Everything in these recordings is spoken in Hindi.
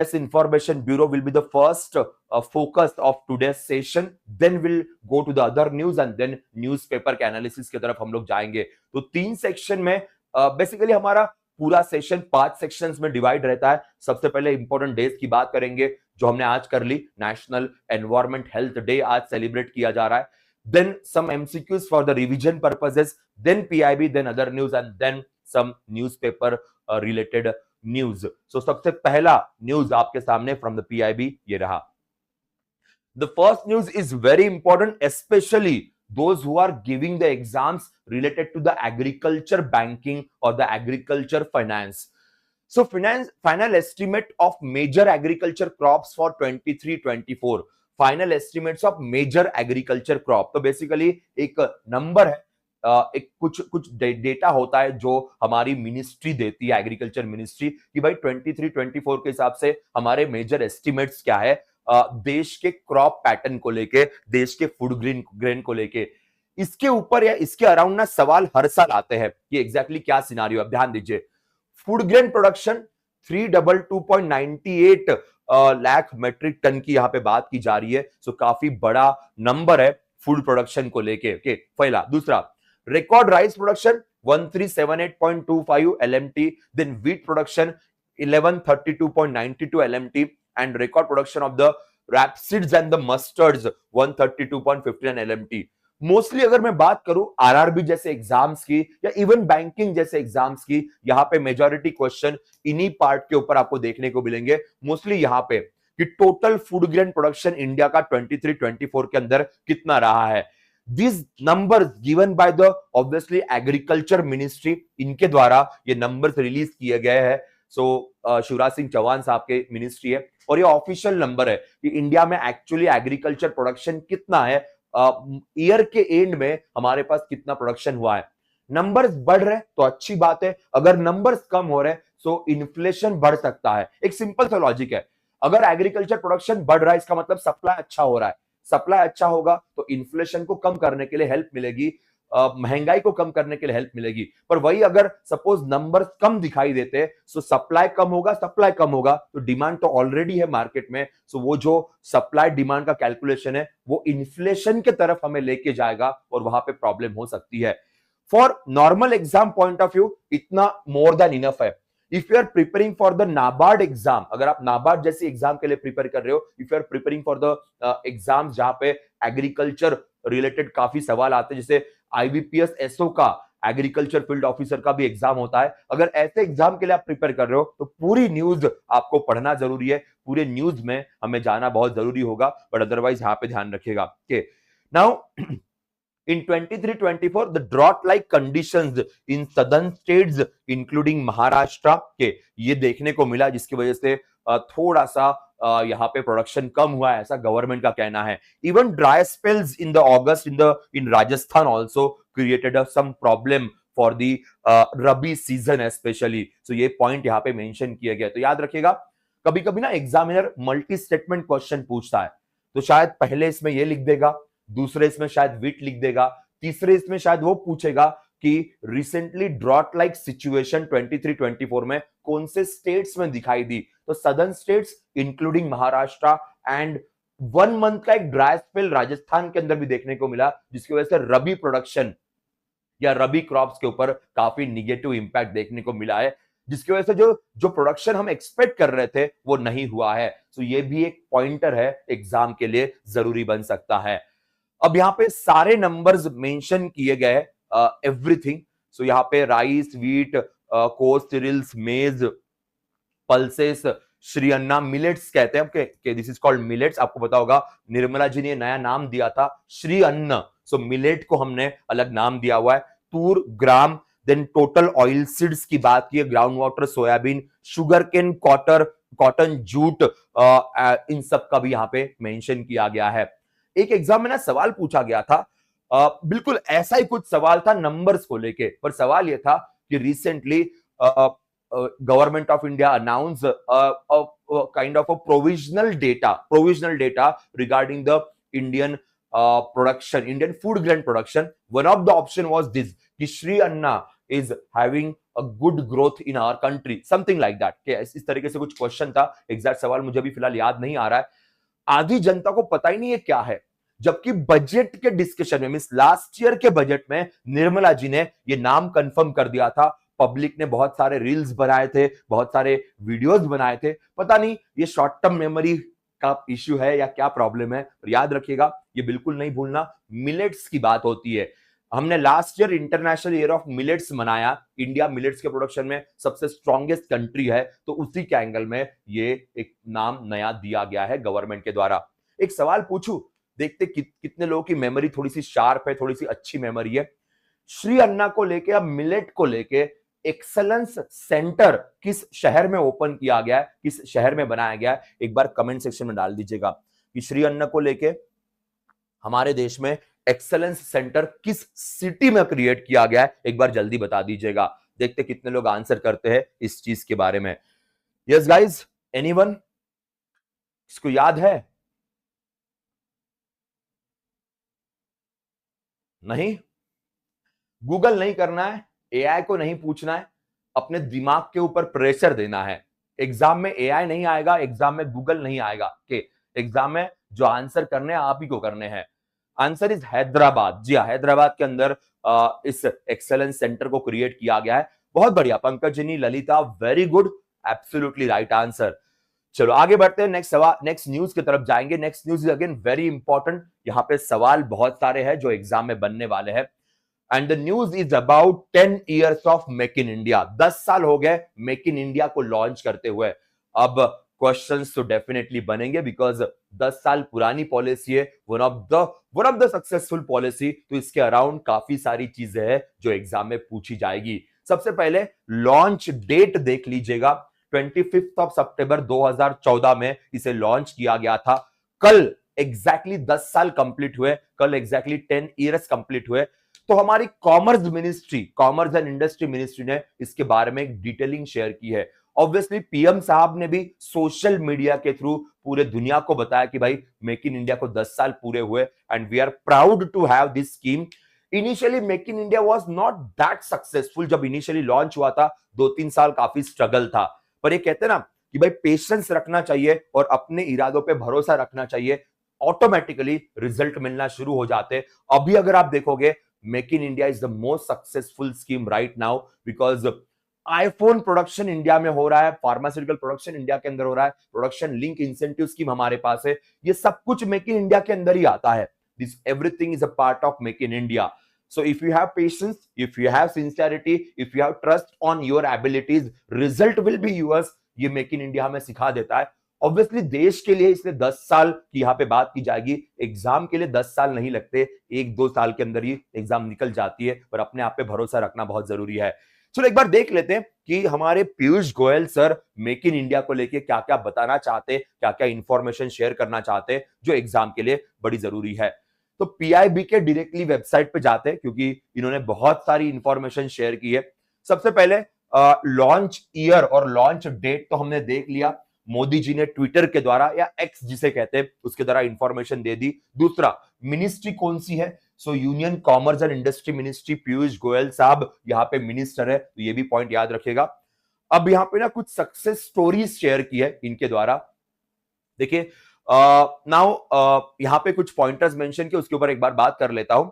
Press Information Bureau will be the first focus of today's session. Then we'll go to the other news and then newspaper के analysis की तरफ हम लोग जाएंगे. तो 3 सेक्शन में बेसिकली हमारा पूरा सेशन 5 सेक्शंस में डिवाइड रहता है. सबसे पहले इंपॉर्टेंट डेज की बात करेंगे जो हमने आज कर ली. नेशनल एनवायरमेंट हेल्थ डे आज सेलिब्रेट किया जा रहा है. Then some MCQs for the revision purposes, then PIB, then other news, and then some newspaper related news. So सबसे पहला न्यूज आपके सामने from the PIB ये रहा. The first news is very important, especially those who are giving the exams related to the agriculture banking or the agriculture finance. So final estimate of major agriculture crops for 23-24. Final estimates of major agriculture crop. तो बेसिकली एक नंबर है, एक कुछ डेटा होता है जो हमारी मिनिस्ट्री देती है, एग्रीकल्चर मिनिस्ट्री, कि भाई 23-24 के हिसाब से हमारे मेजर एस्टिमेट्स क्या है देश के क्रॉप पैटर्न को लेके, देश के फूड ग्रेन को लेके. इसके ऊपर या इसके अराउंड ना सवाल हर साल आते हैं कि एग्जैक्टली क्या सिनारियो है. ध्यान दीजिए, food grain production 322.98 lakh metric ton की यहां पे बात की जा रही है. सो काफी बड़ा नंबर है फूड प्रोडक्शन को लेके. ओके, पहला. दूसरा, record rice production 1378.25 LMT. Then wheat production 1132.92 LMT and record production of the rapeseeds and the mustards 132.59 LMT. Mostly अगर मैं बात करूं आरआरबी जैसे एग्जाम्स की या इवन बैंकिंग जैसे एग्जाम्स की, यहां पे मेजॉरिटी क्वेश्चन इन्हीं पार्ट के ऊपर आपको देखने को मिलेंगे. मोस्टली यहां पे कि total food grain production India का 23-24 के अंदर कितना रहा है. This numbers given by the obviously agriculture ministry, इनके द्वारा ये नंबर्स रिलीज किए गए हैं. सो शिवराज सिंह चौहान साहब के मिनिस्ट्री है और ये ऑफिशियल नंबर है कि इंडिया में एक्चुअली एग्रीकल्चर प्रोडक्शन कितना है, ईयर के एंड में हमारे पास कितना प्रोडक्शन हुआ है. नंबर्स बढ़ रहे तो अच्छी बात है, अगर नंबर्स कम हो रहे तो इन्फ्लेशन बढ़ सकता है. एक सिंपल सा लॉजिक है, अगर एग्रीकल्चर प्रोडक्शन बढ़ रहा है इसका मतलब सप्लाई अच्छा हो रहा है. सप्लाई अच्छा होगा तो इन्फ्लेशन को कम करने के लिए हेल्प मिलेगी, महंगाई को कम करने के लिए हेल्प मिलेगी. पर वही अगर सपोज नंबर्स कम दिखाई देते तो सप्लाई कम होगा, सप्लाई कम होगा तो डिमांड तो ऑलरेडी है मार्केट में. सो वो जो सप्लाई डिमांड का कैलकुलेशन है वो इन्फ्लेशन के तरफ हमें लेके जाएगा और वहां पे प्रॉब्लम हो सकती है. For normal exam point of view इतना मोर देन इनफ है. If you are preparing for the NABARD exam, अगर आप नाबार्ड जैसी एग्जाम के लिए प्रिपेयर कर रहे हो, if you are preparing for the exam जहां पे एग्रीकल्चर रिलेटेड काफी सवाल आते हैं, जैसे आईबीपीएस एसओ का, एग्रीकल्चर फील्ड ऑफिसर का भी एग्जाम होता है, अगर ऐसे एग्जाम के लिए आप प्रिपेयर कर रहे हो तो पूरी न्यूज आपको पढ़ना जरूरी है. पूरे न्यूज में हमें जाना बहुत जरूरी होगा, बट अदरवाइज यहां पे ध्यान रखिएगा. Okay, now in 23-24 the drought like conditions in southern states including Maharashtra के ये देखने को मिला, जिसकी वजह से थोड़ा सा यहाँ पे प्रोडक्शन कम हुआ है, ऐसा गवर्नमेंट का कहना है. Even dry spells in the August in Rajasthan also created some problem for the rabi season specially. So ये पॉइंट यहाँ पे मेंशन किया गया. तो याद रखिएगा, कभी कभी ना एग्जामिनर मल्टी स्टेटमेंट क्वेश्चन पूछता है, तो शायद पहले इसमें ये लिख देगा, दूसरे इसमें शायद विट लिख देगा, तीसरे इसमें शायद वो पूछेगा कि रिसेंटली ड्रॉट लाइक सिचुएशन 23-24 में कौन से स्टेट्स में दिखाई दी. तो southern states including Maharashtra and 1 month का एक ड्राई स्पेल राजस्थान के अंदर भी देखने को मिला, जिसकी वजह से रबी प्रोडक्शन या रबी क्रॉप्स के ऊपर काफी निगेटिव इंपैक्ट देखने को मिला है, जिसकी वजह से जो प्रोडक्शन हम एक्सपेक्ट कर रहे थे वो नहीं हुआ है. तो ये भी एक पॉइंटर है, एग्जाम के लिए जरूरी बन सकता है. अब यहाँ पे सारे नंबर्स मेंशन किए गए, एवरीथिंग. सो यहाँ पे राइस, व्हीट, कोर्स सीरियल्स, मेज, पल्सेस, श्री अन्ना, मिलेट्स कहते हैं कि दिस इज कॉल्ड मिलेट्स. आपको पता होगा निर्मला जी ने नया नाम दिया था श्री अन्न. सो मिलेट को हमने अलग नाम दिया हुआ है. Tur, gram, then total oilseeds की बात की, groundwater, soybean, sugarcane, cotton, jute, इन सब का भी यहाँ पे मेंशन किया गया है. एक एग्जाम में ना सवाल पूछा गया था, बिल्कुल ऐसा ही कुछ सवाल था नंबर्स को लेके, पर सवाल यह था कि recently government of India announce kind of a provisional data regarding the Indian production, Indian food grain production. One of the option was this कि Shri Anna is having a good growth in our country, something like that. इस तरीके से कुछ क्वेश्चन था, एग्जैक्ट सवाल मुझे अभी फिलहाल याद नहीं आ रहा है। आधी जनता को पता ही नहीं है क्या है, जबकि बजट के डिस्कशन में, मींस लास्ट ईयर के बजट में निर्मला जी ने ये नाम कंफर्म कर दिया था। पब्लिक ने बहुत सारे रील्स बनाए थे, बहुत सारे वीडियोस बनाए थे। पता नहीं ये शॉर्ट टर्म मेमोरी का इश्यू है या क्या प्रॉब्लम है, पर याद रखिएगा, ये बिल्कुल नहीं भूलना, मिलेट्स की बात होती है। हमने last year international year of millets मनाया। इंडिया मिलेट्स के प्रोडक्शन में सबसे स्ट्रॉन्गेस्ट कंट्री है, तो उसी के एंगल में ये एक नाम नया दिया गया है गवर्नमेंट के द्वारा। एक सवाल पूछूं, देखते कितने लोगों की मेमोरी थोड़ी सी शार्प है, थोड़ी सी अच्छी मेमोरी है। श्री अन्ना को लेके या मिलेट को लेके एक्सलेंस सेंटर किस शहर में ओपन किया गया है, किस शहर में बनाया गया है, एक बार कमेंट सेक्शन में डाल दीजिएगा कि श्री अन्ना को लेके हमारे देश में एक्सलेंस सेंटर किस सिटी में क्रिएट किया गया है, एक बार जल्दी बता दीजिएगा। देखते कितने लोग आंसर करते हैं इस चीज के बारे में। यस गाइज, एनीवन इसको याद है? नहीं, गूगल नहीं करना है, एआई को नहीं पूछना है, अपने दिमाग के ऊपर प्रेशर देना है। एग्जाम में एआई नहीं आएगा, एग्जाम में गूगल नहीं आएगा, के एग्जाम में जो आंसर करने हैं आप ही को करने हैं। Answer is Hyderabad. जी हाँ, हैदराबाद के अंदर इस एक्सेलेंस सेंटर को क्रिएट किया गया है। बहुत बढ़िया पंकजनी, Lalita, very good, absolutely right answer. चलो आगे बढ़ते हैं, नेक्स्ट सवाल, नेक्स्ट न्यूज की तरफ जाएंगे। Next news is again very important. यहां पे सवाल बहुत सारे हैं जो एग्जाम में बनने वाले हैं। And the news is about 10 years of make in India. 10 साल हो गए मेक इन इंडिया को लॉन्च करते हुए। अब क्वेश्चंस तो डेफिनेटली बनेंगे, बिकॉज 10 साल पुरानी पॉलिसी है, one of the successful policy, तो इसके अराउंड काफी सारी चीजें हैं जो एग्जाम में पूछी जाएगी। सबसे पहले लॉन्च डेट देख लीजिएगा, 25 ऑफ सितंबर 2014 में इसे लॉन्च किया गया था। कल एग्जैक्टली 10 साल कंप्लीट हुए, कल एग्जैक्टली 10 ईयर्स कंप्लीट हुए। तो हमारी commerce ministry, commerce and industry ministry ने इसके बारे में एक डिटेलिंग शेयर की है। ऑब्वियसली पीएम साहब ने भी सोशल मीडिया के थ्रू पूरे दुनिया को बताया कि भाई मेक इन इंडिया को 10 साल पूरे हुए and we are proud to have this scheme. Initially make in India was not that successful. जब इनिशियली लॉन्च हुआ था 2-3 साल काफी स्ट्रगल था, पर ये कहते हैं ना कि भाई पेशेंस रखना चाहिए और अपने इरादों पे भरोसा रखना चाहिए, ऑटोमेटिकली रिजल्ट मिलना शुरू हो जाते। अभी अगर आप देखोगे, make in India is the most successful scheme right now, because iPhone production India में हो रहा है, फार्मास्यूटिकल प्रोडक्शन इंडिया के अंदर हो रहा है, प्रोडक्शन लिंक इंसेंटिव स्कीम हमारे पास है। ये सब कुछ मेक इन इंडिया के अंदर ही आता है। This everything is a part of make in India. So if you have patience, if you have sincerity, if you have trust on your abilities, result will be yours। ये मेक इन इंडिया हमें सिखा देता है। ऑब्वियसली देश के लिए इसलिए 10 साल की यहाँ पे बात की जाएगी, एग्जाम के लिए 10 साल नहीं लगते, 1-2 साल के अंदर ही एग्जाम निकल जाती है, पर अपने आप पे भरोसा रखना बहुत जरूरी है। चलो एक बार देख लेते हैं कि हमारे Piyush Goyal sir make in India को लेके क्या क्या बताना चाहते, क्या क्या इंफॉर्मेशन शेयर करना चाहते, जो एग्जाम के लिए बड़ी जरूरी है। तो पीआईबी के डायरेक्टली वेबसाइट पे जाते हैं, क्योंकि इन्होंने बहुत सारी इंफॉर्मेशन शेयर की है। सबसे पहले लॉन्च ईयर और लॉन्च डेट तो हमने देख लिया, मोदी जी ने ट्विटर के द्वारा या एक्स जिसे कहते हैं उसके द्वारा इंफॉर्मेशन दे दी। दूसरा, मिनिस्ट्री कौन सी है? सो union commerce and industry ministry, Piyush Goyal साहब यहाँ पे मिनिस्टर है, तो ये भी पॉइंट याद रखिएगा। अब यहाँ पे ना कुछ सक्सेस स्टोरीज शेयर की है इनके द्वारा। देखिए नाउ यहां पे कुछ पॉइंटर्स मेंशन किए, उसके ऊपर एक बार बात कर लेता हूं।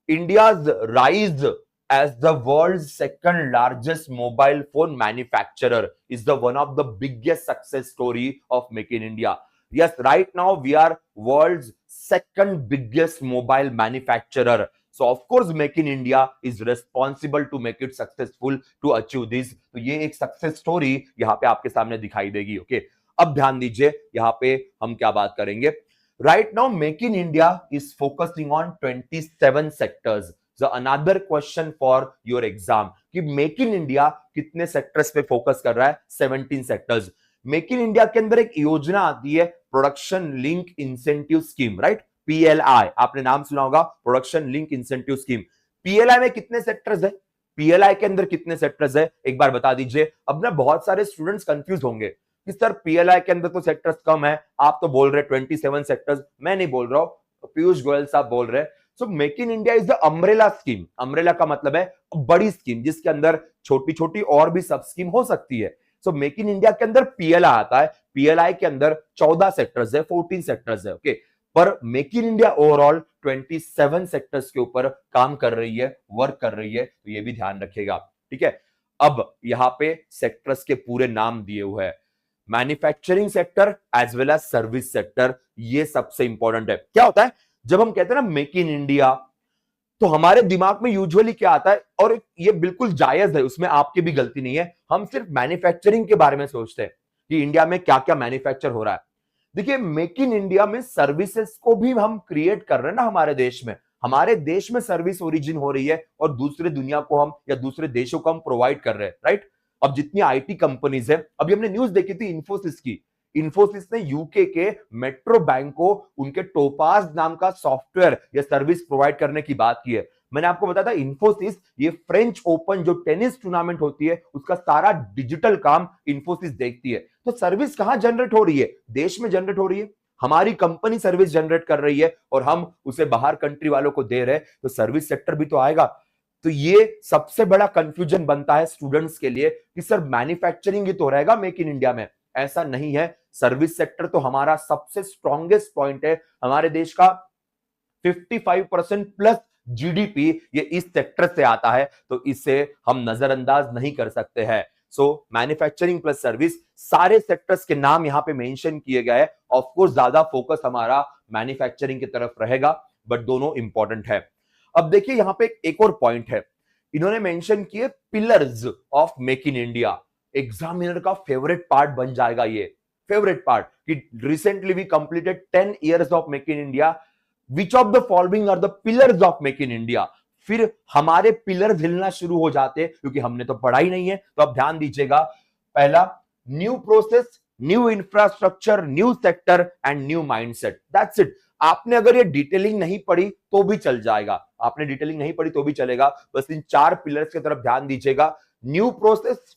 India's rise as the world second largest mobile phone manufacturer is the one of the biggest success story of make in India. Yes, right now we are world's second biggest mobile manufacturer. So of course Make in India is responsible to make it successful to achieve this। तो ये एक सक्सेस स्टोरी यहाँ पे आपके सामने दिखाई देगी। ओके, अब ध्यान दीजिए, यहाँ पे हम क्या बात करेंगे। Right now make in India is focusing on 27 sectors. So another question for your exam कि मेक इन इंडिया कितने सेक्टर्स पे फोकस कर रहा है? 17 सेक्टर्स। मेक इन इंडिया के अंदर एक योजना आती है, production link incentive scheme, right? PLI, आपने नाम सुना होगा, production link incentive scheme. PLI में कितने सेक्टर्स है? पीएलआई के अंदर कितने सेक्टर्स है, एक बार बता दीजिए। अब ना बहुत सारे स्टूडेंट्स कंफ्यूज होंगे कि सर पीएलआई के अंदर तो सेक्टर्स कम है, आप तो बोल रहे 27 सेक्टर्स। मैं नहीं बोल रहा हूं, पीयूष गोयल साहब बोल रहे हैं। So make in India is the umbrella scheme. Umbrella का मतलब है बड़ी स्कीम जिसके अंदर छोटी छोटी और भी सब स्कीम हो सकती है। सो मेक इन इंडिया के अंदर पीएलआई आता है, पीएलआई के अंदर 14 सेक्टर्स है, 14 सेक्टर्स है, ओके। पर make in India overall 27 sectors के ऊपर काम कर रही है, वर्क कर रही है, तो ये भी ध्यान रखिएगा, ठीक है। अब यहां पे सेक्टर्स के पूरे नाम दिए हुए हैं, manufacturing sector as well as service sector, ये सबसे इंपॉर्टेंट है। क्या होता है जब हम कहते हैं ना मेक इन इंडिया, तो हमारे दिमाग में यूजुअली क्या आता है, और ये बिल्कुल जायज है, उसमें आपकी भी गलती नहीं है, हम सिर्फ मैन्युफैक्चरिंग के बारे में सोचते हैं कि इंडिया में क्या क्या मैन्युफैक्चर हो रहा है। देखिए मेक इन इंडिया में सर्विसेज को भी हम क्रिएट कर रहे हैं ना, हमारे देश में सर्विस ओरिजिन हो रही है और दूसरे दुनिया को हम या दूसरे देशों को हम प्रोवाइड कर रहे हैं, राइट। अब जितनी आईटी कंपनीज है, अभी हमने न्यूज देखी थी इन्फोसिस की, इन्फोसिस ने यूके के मेट्रो बैंक को उनके टोपाज नाम का सॉफ्टवेयर या सर्विस प्रोवाइड करने की बात की है। मैंने आपको बताया था इन्फोसिस, ये फ्रेंच ओपन जो टेनिस टूर्नामेंट होती है उसका सारा डिजिटल काम इन्फोसिस देखती है। तो सर्विस कहां जनरेट हो रही है, देश में जनरेट हो रही है, हमारी कंपनी सर्विस जनरेट कर रही है और हम उसे बाहर कंट्री वालों को दे रहे हैं, तो सर्विस सेक्टर भी तो आएगा। तो ये सबसे बड़ा कंफ्यूजन बनता है स्टूडेंट्स के लिए कि सर मैन्युफैक्चरिंग ही तो रहेगा मेक इन इंडिया में, ऐसा नहीं है। सर्विस सेक्टर तो हमारा सबसे स्ट्रॉन्गेस्ट पॉइंट है, हमारे देश का 55% प्लस जीडीपी ये इस सेक्टर से आता है, तो इसे हम नजरअंदाज नहीं कर सकते हैं। सो मैन्युफैक्चरिंग प्लस सर्विस, सारे सेक्टर्स के नाम यहां पे मेंशन किए गए हैं। ऑफ कोर्स ज्यादा फोकस हमारा मैन्युफैक्चरिंग की तरफ रहेगा, बट दोनों इंपॉर्टेंट है। अब देखिए यहां पे एक और पॉइंट है, इन्होंने मेंशन किए pillars of make in India. Examiner का फेवरेट पार्ट बन जाएगा ये, फेवरेट पार्ट कि recently we completed 10 years of make in India, which of the following are the pillars of make in India. फिर हमारे पिलर हिलना शुरू हो जाते, क्योंकि हमने तो पढ़ा ही नहीं है। तो अब ध्यान दीजिएगा, पहला new process, new infrastructure, new sector and new mindset, that's it. आपने अगर ये डिटेलिंग नहीं पढ़ी तो भी चल जाएगा, आपने डिटेलिंग नहीं पढ़ी तो भी चलेगा, बस इन 4 पिलर्स की तरफ ध्यान दीजिएगा, new process,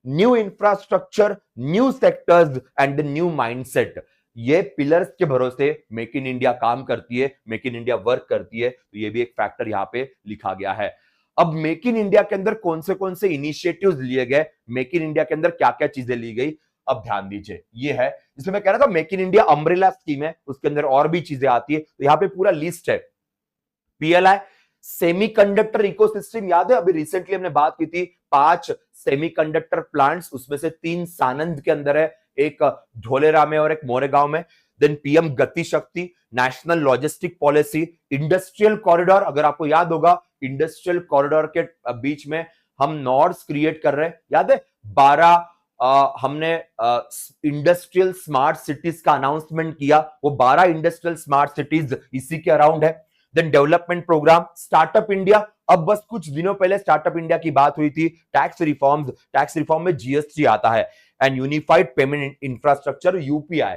new infrastructure, new sectors and the new mindset. ये पिलर्स के भरोसे मेक इन इंडिया काम करती है, मेक इन इंडिया वर्क करती है, तो ये भी एक फैक्टर यहां पे लिखा गया है। अब मेक इन इंडिया के अंदर कौन से इनिशिएटिव्स लिए गए, मेक इन इंडिया के अंदर क्या क्या चीजें ली गई, अब ध्यान दीजिए। ये है जिसमें मैं कह रहा था make in India umbrella scheme है, उसके अंदर और भी चीजें आती है, तो यहां पे पूरा लिस्ट है। पीएलआई सेमीकंडक्टर इकोसिस्टम, याद है अभी रिसेंटली हमने बात की थी 5 सेमीकंडक्टर प्लांट्स, उसमें से 3 सानंद के अंदर है, एक ढोलेरा में और एक मोरेगांव में। देन पीएम गति शक्ति, national logistic policy, industrial corridor, अगर आपको याद होगा इंडस्ट्रियल कॉरिडोर के बीच में हम नॉर्ड्स क्रिएट कर रहे हैं, याद है 12 हमने इंडस्ट्रियल स्मार्ट सिटीज का अनाउंसमेंट किया, वो 12 इंडस्ट्रियल स्मार्ट सिटीज इसी के अराउंड है। Then development programme startup India, अब बस कुछ दिनों पहले स्टार्टअप इंडिया की बात हुई थी। टैक्स रिफॉर्म में जीएसटी आता है, and unified payment infrastructure UPI.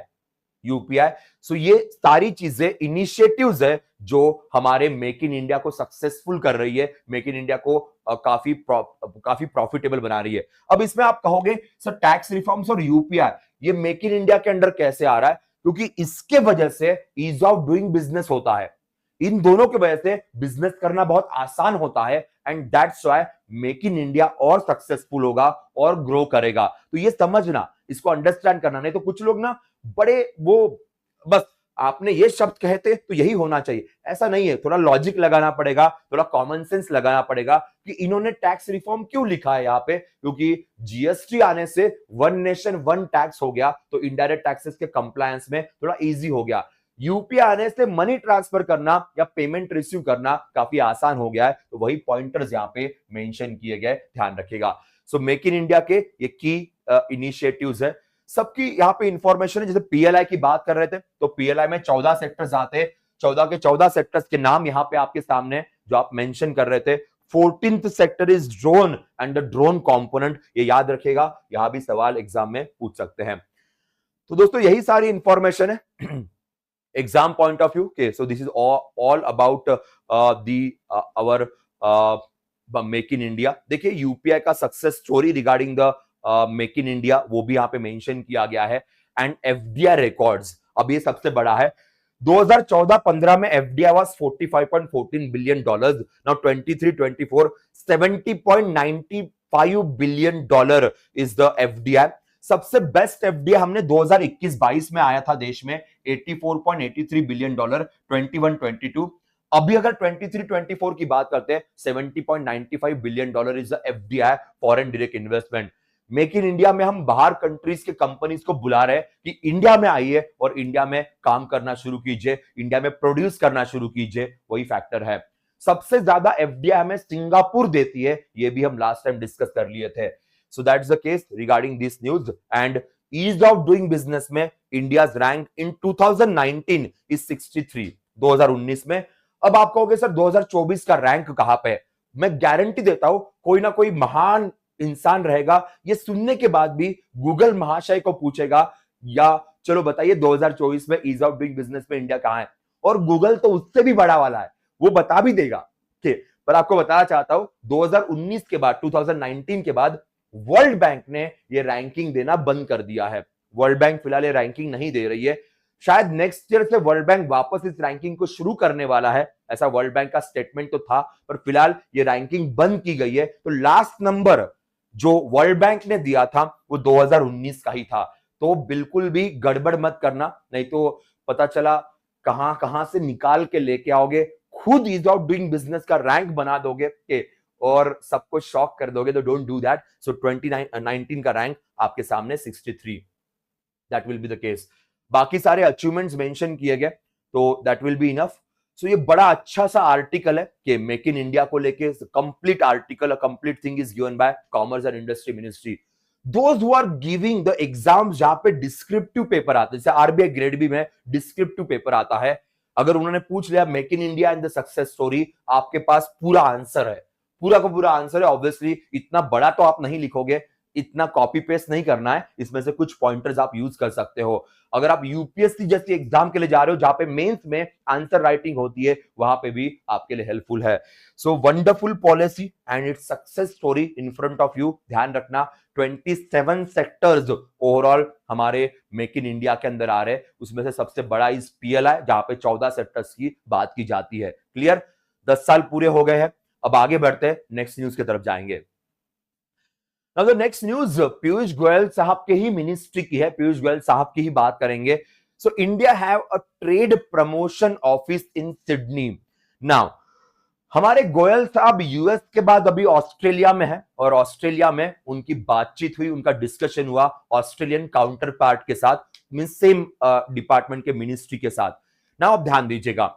So ये सारी चीजें इनिशिएटिव्स है जो हमारे मेक इन इंडिया को सक्सेसफुल कर रही है, मेक इन इंडिया को काफी प्रॉफिटेबल बना रही है। अब इसमें आप कहोगे सर टैक्स रिफॉर्म्स और यूपीआई ये मेक इन इंडिया के अंडर कैसे आ रहा है, क्योंकि इसके वजह से ईज ऑफ डूइंग बिजनेस होता है, इन दोनों की वजह से बिजनेस करना बहुत आसान होता है, and that's why make in India और सक्सेसफुल होगा और ग्रो करेगा। तो ये समझना, इसको अंडरस्टैंड करना, नहीं तो कुछ लोग ना बड़े वो बस आपने ये शब्द कहते तो यही होना चाहिए, ऐसा नहीं है। थोड़ा लॉजिक लगाना पड़ेगा, थोड़ा कॉमन सेंस लगाना पड़ेगा कि इन्होंने टैक्स रिफॉर्म क्यों लिखा है यहाँ पे, क्योंकि जीएसटी आने से वन नेशन वन टैक्स हो गया, तो इनडायरेक्ट टैक्सेस के कंप्लायंस में थोड़ा इजी हो गया। यूपीआई आने से मनी ट्रांसफर करना या पेमेंट रिसीव करना काफी आसान हो गया है, तो वही पॉइंटर्स यहाँ पे मेंशन किए गए, ध्यान रखिएगा। सो मेक इन इंडिया के ये की इनिशिएटिव्स है, सबकी यहाँ पे इंफॉर्मेशन है। जैसे पीएलआई की बात कर रहे थे, तो पीएलआई में 14 सेक्टर्स आते हैं, 14 के 14 सेक्टर्स के नाम यहाँ पे आपके सामने जो आप मेंशन कर रहे थे। 14th sector is drone and the drone component, ये याद रखिएगा, यहां भी सवाल एग्जाम में पूछ सकते हैं। तो दोस्तों यही सारी इंफॉर्मेशन है एग्जाम पॉइंट ऑफ व्यू के। So this is all about our make in India. देखिए यूपीआई का success story regarding the make in India वो भी यहाँ पे मेंशन किया गया है, एंड एफडीआई रिकॉर्ड्स, अब ये सबसे बड़ा है। 2014-15 में FDI was 45.14 billion dollars, now 23-24 $70.95 billion dollar is the FDI. सबसे बेस्ट एफडीआई हमने 2021-22 में आया था देश में 84.83 बिलियन डॉलर 21-22। अभी अगर 23-24 की बात करते हैं 70.95 billion dollar is the FDI, foreign direct investment. Make in India में हम बाहर कंट्रीज के कंपनीज को बुला रहे हैं कि इंडिया में आइए और इंडिया में काम करना शुरू कीजिए, इंडिया में प्रोड्यूस करना शुरू कीजिए, वही फैक्टर है। सबसे ज्यादा एफडीआई हमें सिंगापुर देती है, ये भी हम लास्ट टाइम डिस्कस कर लिए थे। So that's the case regarding this news. And ease of doing business में इंडियाज रैंक इन 2019 इज 63, 2019 में। अब आप कहोगे सर 2024 का रैंक कहां पे है? मैं गारंटी देता हूं कोई ना कोई महान इंसान रहेगा, ये सुनने के बाद भी गूगल महाशय को पूछेगा या चलो बताइए 2024 में ईज ऑफ डूइंग बिजनेस में इंडिया कहां है, और गूगल तो उससे भी बड़ा वाला है, वो बता भी देगा। ठीक, पर आपको बताना चाहता हूं 2019 के बाद 2019 के बाद वर्ल्ड बैंक ने ये रैंकिंग देना बंद कर दिया है। वर्ल्ड बैंक फिलहाल ये रैंकिंग नहीं दे रही है। शायद नेक्स्ट ईयर से वर्ल्ड बैंक वापस इस रैंकिंग को शुरू करने वाला है, ऐसा वर्ल्ड बैंक का स्टेटमेंट तो था, पर फिलहाल ये रैंकिंग बंद की गई है। तो लास्ट नंबर जो वर्ल्ड बैंक ने दिया था वो 2019 का ही था। तो बिल्कुल भी गड़बड़ मत करना, नहीं तो पता चला कहां कहां से निकाल के लेके आओगे, खुद ईज ऑफ डूइंग बिजनेस का रैंक बना दोगे और सबको शॉक कर दोगे। तो डोंट डू दैट। सो 2019 का रैंक आपके सामने 63, that will be the case. बाकी सारे अचीवमेंट्स मेंशन किए गए तो दैट विल बी इनफ। सो ये बड़ा अच्छा सा आर्टिकल है कि मेक इन इंडिया को लेके complete article, complete thing is given by commerce and industry ministry. Those who are giving the exams जहां पे डिस्क्रिप्टिव पेपर आते हैं, जैसे आरबीआई ग्रेड बी में डिस्क्रिप्टिव पेपर आता है, अगर उन्होंने पूछ लिया make in India and the success story, आपके पास पूरा आंसर है, पूरा का पूरा आंसर है। ऑब्वियसली इतना बड़ा तो आप नहीं लिखोगे, इतना कॉपी पेस्ट नहीं करना है, इसमें से कुछ पॉइंटर्स आप यूज कर सकते हो। अगर आप यूपीएससी जैसी एग्जाम के लिए जा रहे हो जहां पे मेंस में आंसर राइटिंग होती है, वहां पे भी आपके लिए हेल्पफुल है। So wonderful policy and its success story in front of you. ध्यान रखना 27 सेक्टर्स ओवरऑल हमारे मेक इन इंडिया के अंदर आ रहे हैं, उसमें से सबसे बड़ा इस पीएलआई जहां पे 14 सेक्टर्स की बात की जाती है। क्लियर? 10 साल पूरे हो गए हैं, अब आगे बढ़ते हैं, नेक्स्ट न्यूज की तरफ जाएंगे। Now the next news Piyush Goyal साहब के ही मिनिस्ट्री की है, पीयूष गोयल साहब की ही बात करेंगे। So India have a trade promotion office in Sydney. Now हमारे गोयल साहब यूएस के बाद अभी ऑस्ट्रेलिया में है और ऑस्ट्रेलिया में उनकी बातचीत हुई, उनका डिस्कशन हुआ ऑस्ट्रेलियन काउंटर पार्ट के साथ, मीन सेम डिपार्टमेंट के मिनिस्ट्री के साथ। नाउ आप ध्यान दीजिएगा,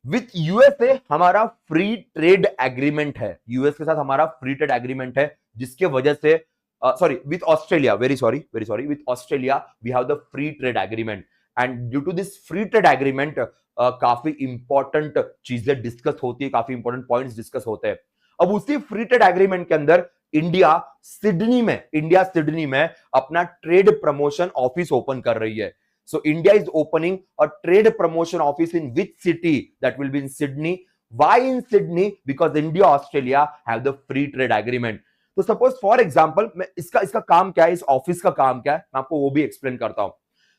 विथ यूएसए हमारा फ्री ट्रेड एग्रीमेंट है, यूएस के साथ हमारा फ्री ट्रेड एग्रीमेंट है, जिसके वजह से sorry with Australia, very sorry with Australia we have the free trade agreement. And due to this free trade agreement काफी इंपॉर्टेंट चीजें डिस्कस होती है, काफी इंपॉर्टेंट पॉइंट्स डिस्कस होते हैं। अब उसी फ्री ट्रेड एग्रीमेंट के अंदर इंडिया सिडनी में अपना ट्रेड प्रमोशन ऑफिस ओपन कर रही है। So India is opening a trade promotion office in which city? That will be in Sydney. Why in Sydney? Because India, Australia have the free trade agreement. तो सपोज फॉर एग्जाम्पल मैं इसका काम क्या है, इस ऑफिस का काम क्या है, मैं आपको वो भी एक्सप्लेन करता हूं।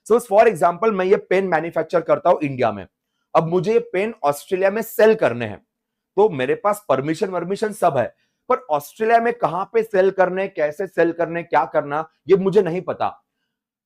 सो फॉर एग्जाम्पल मैं ये पेन मैन्युफैक्चर करता हूं इंडिया में, अब मुझे ये पेन ऑस्ट्रेलिया में सेल करने हैं, तो मेरे पास परमिशन सब है, पर ऑस्ट्रेलिया में कहां पे सेल करने, कैसे सेल करने, क्या करना, ये मुझे नहीं पता।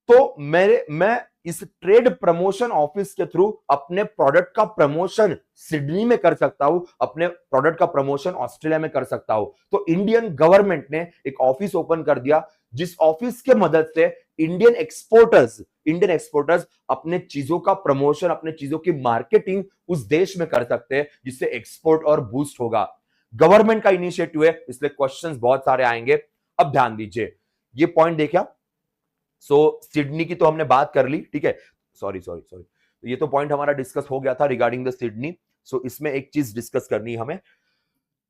तो मैं इस ट्रेड प्रमोशन ऑफिस के थ्रू अपने प्रोडक्ट का प्रमोशन सिडनी में कर सकता हूं, अपने प्रोडक्ट का प्रमोशन ऑस्ट्रेलिया में कर सकता हूं। तो इंडियन गवर्नमेंट ने एक ऑफिस ओपन कर दिया, जिस ऑफिस के मदद से इंडियन एक्सपोर्टर्स अपने चीजों का प्रमोशन, अपने चीजों की मार्केटिंग उस देश में कर सकते हैं, जिससे एक्सपोर्ट और बूस्ट होगा। गवर्नमेंट का इनिशिएटिव है, इसलिए क्वेश्चंस बहुत सारे आएंगे। अब ध्यान दीजिए, ये पॉइंट देखा, सो सिडनी की तो हमने बात कर ली, ठीक है, सॉरी ये तो पॉइंट हमारा डिस्कस हो गया था रिगार्डिंग द सिडनी। सो इसमें एक चीज डिस्कस करनी है हमें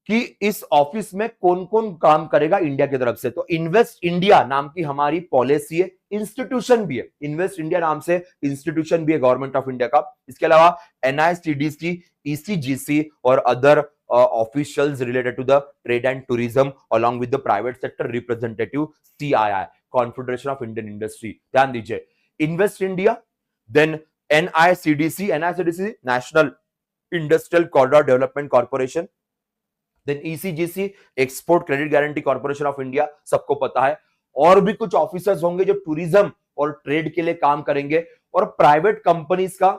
कि इस ऑफिस में कौन कौन काम करेगा इंडिया की तरफ से। तो इन्वेस्ट इंडिया नाम की हमारी पॉलिसी है, इंस्टीट्यूशन भी है, इन्वेस्ट इंडिया नाम से इंस्टीट्यूशन भी है गवर्नमेंट ऑफ इंडिया का। इसके अलावा एनआईसीडीसी, ईसीजीसी और other officials related to the trade and tourism along with the private sector representative, CII, confederation of Indian industry. ध्यान दीजिए, invest India, then NICDC, national industrial corridor development corporation, then ECGC, export credit guarantee corporation of India, सबको पता है। और भी कुछ ऑफिसर्स होंगे जो टूरिज्म और ट्रेड के लिए काम करेंगे, और प्राइवेट कंपनीज का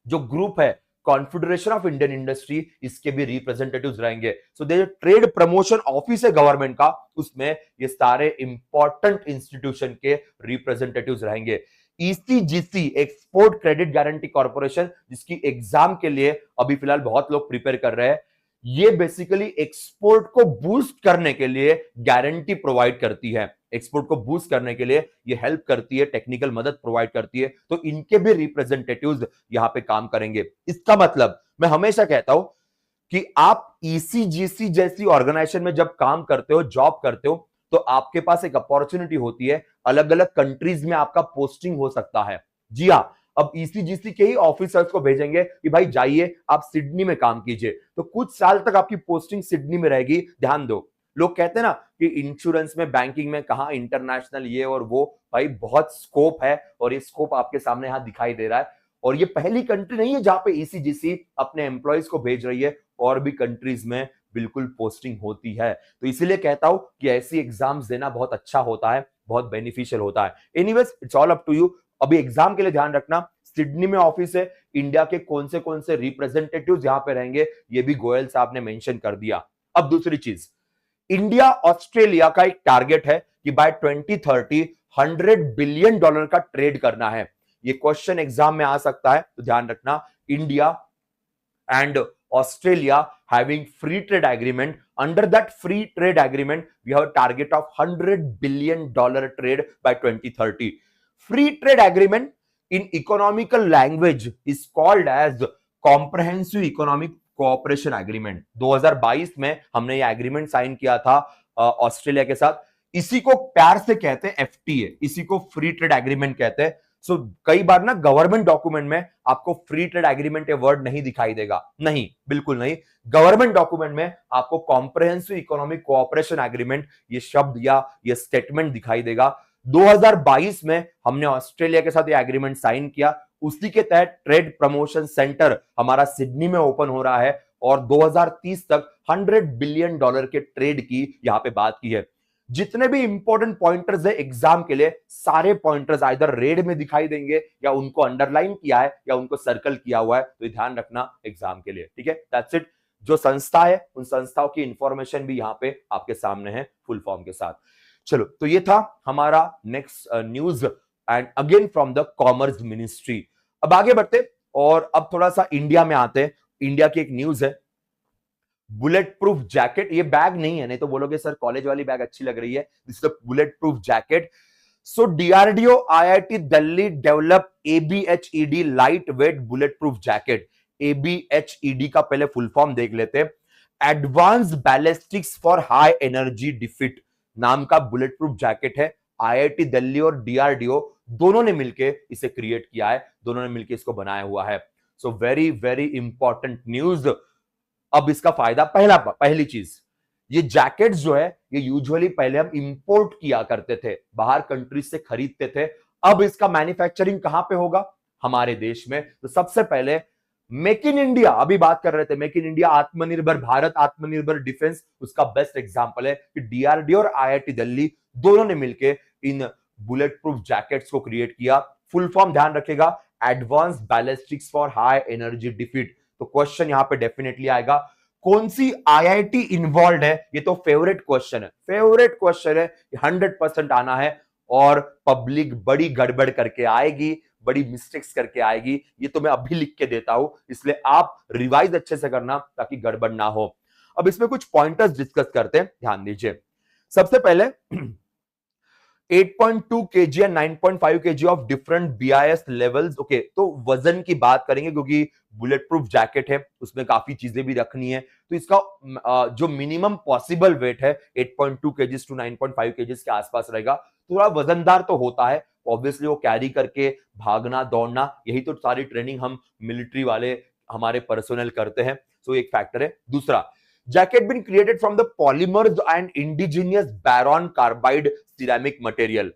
जो ग्रुप है कॉन्फेडरेशन ऑफ इंडियन इंडस्ट्री, इसके भी रिप्रेजेंटेटिव्स रहेंगे। सो जो ट्रेड प्रमोशन ऑफिस है गवर्नमेंट का, उसमें ये सारे इंपॉर्टेंट इंस्टीट्यूशन के रिप्रेजेंटेटिव्स रहेंगे। ECGC, export credit guarantee corporation, जिसकी एग्जाम के लिए अभी फिलहाल बहुत लोग प्रिपेयर कर रहे हैं, ये बेसिकली एक्सपोर्ट को बूस्ट करने के लिए गारंटी प्रोवाइड करती है। एक्सपोर्ट को बूस्ट करने के लिए ये हेल्प करती है, टेक्निकल मदद प्रोवाइड करती है, तो इनके भी रिप्रेजेंटेटिव्स यहां पे काम करेंगे। इसका मतलब मैं हमेशा कहता हूं कि आप ECGC जैसी ऑर्गेनाइजेशन में जब काम करते हो, जॉब करते हो, तो आपके पास एक अपॉर्चुनिटी होती है, अलग अलग कंट्रीज में आपका पोस्टिंग हो सकता है। जी हां, अब ECGC के ही ऑफिसर्स को भेजेंगे कि भाई जाइए आप सिडनी में काम कीजिए, तो कुछ साल तक आपकी पोस्टिंग सिडनी में रहेगी। ध्यान दो, लोग कहते हैं ना कि इंश्योरेंस में, बैंकिंग में कहां इंटरनेशनल ये और वो, भाई बहुत स्कोप है, और ये स्कोप आपके सामने यहां दिखाई दे रहा है। और ये पहली कंट्री नहीं है जहां पे ECGC अपने एम्प्लॉयज को भेज रही है, और भी कंट्रीज में बिल्कुल पोस्टिंग होती है। तो इसीलिए कहता हूं कि ऐसी एग्जाम्स देना बहुत अच्छा होता है, बहुत बेनिफिशियल होता है। Anyways, it's all up to you. अभी एग्जाम के लिए ध्यान रखना, सिडनी में ऑफिस है, इंडिया के कौन से रिप्रेजेंटेटिव्स यहां पे रहेंगे, ये भी गोयल साहब ने मेंशन कर दिया। अब दूसरी चीज, इंडिया ऑस्ट्रेलिया का एक टारगेट है कि बाय 2030 $100 बिलियन का ट्रेड करना है। ये क्वेश्चन एग्जाम में आ सकता है, तो ध्यान रखना, India and Australia having free trade agreement. Under that free trade agreement, we have a target of $100 billion trade by 2030. Free trade agreement in economical language is called as Comprehensive Economic Cooperation Agreement. 2022 में हमने ये एग्रीमेंट साइन किया था ऑस्ट्रेलिया के साथ। इसी को प्यार से कहते हैं FTA, इसी को फ्री ट्रेड एग्रीमेंट कहते हैं। सो कई बार ना गवर्नमेंट डॉक्यूमेंट में आपको फ्री ट्रेड एग्रीमेंट ये वर्ड नहीं दिखाई देगा, नहीं, बिल्कुल नहीं। गवर्नमेंट डॉक्यूमेंट में आपको कॉम्प्रिहेंसिव इकोनॉमिक कोऑपरेशन एग्रीमेंट ये शब्द या ये स्टेटमेंट दिखाई देगा। 2022 में हमने ऑस्ट्रेलिया के साथ ये एग्रीमेंट साइन किया, उसी के तहत ट्रेड प्रमोशन सेंटर हमारा सिडनी में ओपन हो रहा है, और 2030 तक $100 बिलियन के ट्रेड की यहां पे बात की है। जितने भी इंपॉर्टेंट पॉइंटर्स है एग्जाम के लिए, सारे पॉइंटर्स आइदर रेड में दिखाई देंगे, या उनको अंडरलाइन किया है, या उनको सर्कल किया हुआ है, तो ध्यान रखना एग्जाम के लिए, ठीक है। That's it. जो संस्था है, उन संस्थाओं की इंफॉर्मेशन भी यहां पे आपके सामने है फुल फॉर्म के साथ। चलो, तो ये था हमारा next news, and again from the commerce ministry. अब आगे बढ़ते, और अब थोड़ा सा इंडिया में आते हैं। इंडिया की एक न्यूज है, बुलेट प्रूफ जैकेट। ये बैग नहीं है, नहीं तो बोलोगे सर कॉलेज वाली बैग अच्छी लग रही है, this is the bullet proof jacket. So DRDO IIT Delhi develop ABHED light weight bullet proof jacket. ABHED का पहले फुल फॉर्म देख लेते हैं, advance ballistics for high energy defeat नाम का बुलेट प्रूफ जैकेट है। IIT दिल्ली और DRDO दोनों ने मिलकर इसे क्रिएट किया है, दोनों ने मिलकर इसको बनाया हुआ है। So very very important news. अब इसका फायदा, पहली चीज, ये जैकेट्स जो है ये यूजुअली पहले हम इंपोर्ट किया करते थे, बाहर कंट्रीज से खरीदते थे। अब इसका मैन्युफैक्चरिंग कहां पे होगा, हमारे देश में। तो सबसे पहले मेक इन इंडिया, अभी बात कर रहे थे मेक इन इंडिया, आत्मनिर्भर भारत, आत्मनिर्भर डिफेंस, उसका बेस्ट एग्जांपल है कि DRDO और IIT दिल्ली दोनों ने मिलकर इन बुलेट प्रूफ जैकेट्स को क्रिएट किया। फुल फॉर्म ध्यान रखेगा, advance ballistics for high energy defeat. तो क्वेश्चन यहां पे डेफिनेटली आएगा, कौन सी IIT इन्वॉल्व है, ये तो फेवरेट क्वेश्चन है, फेवरेट क्वेश्चन है, 100% आना है। और पब्लिक बड़ी गड़बड़ करके आएगी, बड़ी मिस्टेक्स करके आएगी, ये तो मैं अभी लिख के देता हूं, इसलिए आप रिवाइज अच्छे से करना ताकि गड़बड़ ना हो। अब इसमें कुछ पॉइंटर्स डिस्कस करते हैं, ध्यान दीजिए। सबसे पहले 8.2 kg and 9.5 kg of different BIS levels. Okay, तो वजन की बात करेंगे क्योंकि बुलेट प्रूफ जैकेट है, उसमें काफी चीजें भी रखनी है, तो इसका जो मिनिमम पॉसिबल वेट है 8.2 kg टू 9.5 kg के आसपास रहेगा। थोड़ा वजनदार तो होता है, ऑब्वियसली वो कैरी करके भागना दौड़ना, यही तो सारी ट्रेनिंग हम मिलिट्री वाले हमारे पर्सोनल करते हैं, सो एक फैक्टर है। दूसरा, jacket been created from the polymers and indigenous boron carbide ceramic material.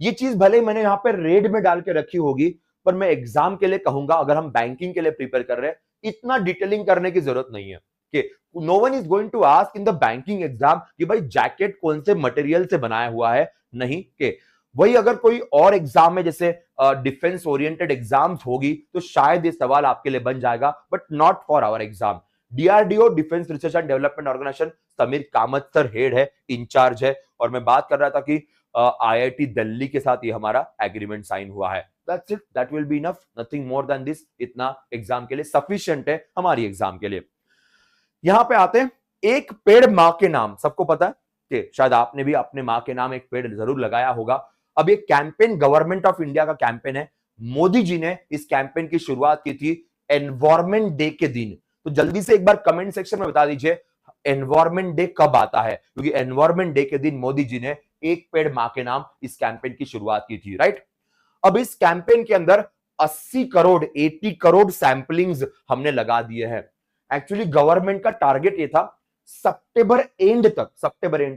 ये चीज भले मैंने यहां पे रेड में डाल के रखी होगी, पर मैं एग्जाम के लिए कहूंगा, अगर हम बैंकिंग के लिए प्रिपेयर कर रहे हैं, इतना डिटेलिंग करने की जरूरत नहीं है कि no one is going to ask in the banking exam कि भाई जैकेट कौन से मटेरियल से बनाया हुआ है, नहीं के वही अगर कोई और एग्जाम में जैसे डिफेंस ओरिएंटेड एग्जाम्स होगी तो शायद ये सवाल आपके लिए बन जाएगा, but not for our exam. DRDO defence research and development organisation, Sameer Kamat sir head है, इंचार्ज है, और मैं बात कर रहा था कि आईआईटी दिल्ली के साथ ये हमारा एग्रीमेंट साइन हुआ है। That's it, that will be enough, nothing more than this. इतना एग्जाम के लिए सफिशिएंट है हमारी एग्जाम के लिए। यहां पे आते हैं, एक पेड़ मां के नाम, सबको पता है कि शायद आपने भी अपने मां के नाम एक पेड़ जरूर लगाया होगा। अब ये कैंपेन गवर्नमेंट ऑफ इंडिया का कैंपेन है, मोदी जी ने इस कैंपेन की शुरुआत की थी एनवायरमेंट डे के दिन। तो जल्दी से एक बार कमेंट सेक्शन में बता दीजिए एनवायरमेंट डे कब आता है, क्योंकि एनवायरमेंट डे के दिन मोदी जी ने एक पेड़ मां के नाम इस कैंपेन की शुरुआत की थी, राइट। अब इस कैंपेन के अंदर 80 करोड़ सैंपलिंग्स हमने लगा दिए हैं। एक्चुअली गवर्नमेंट का टारगेट ये था सितंबर एंड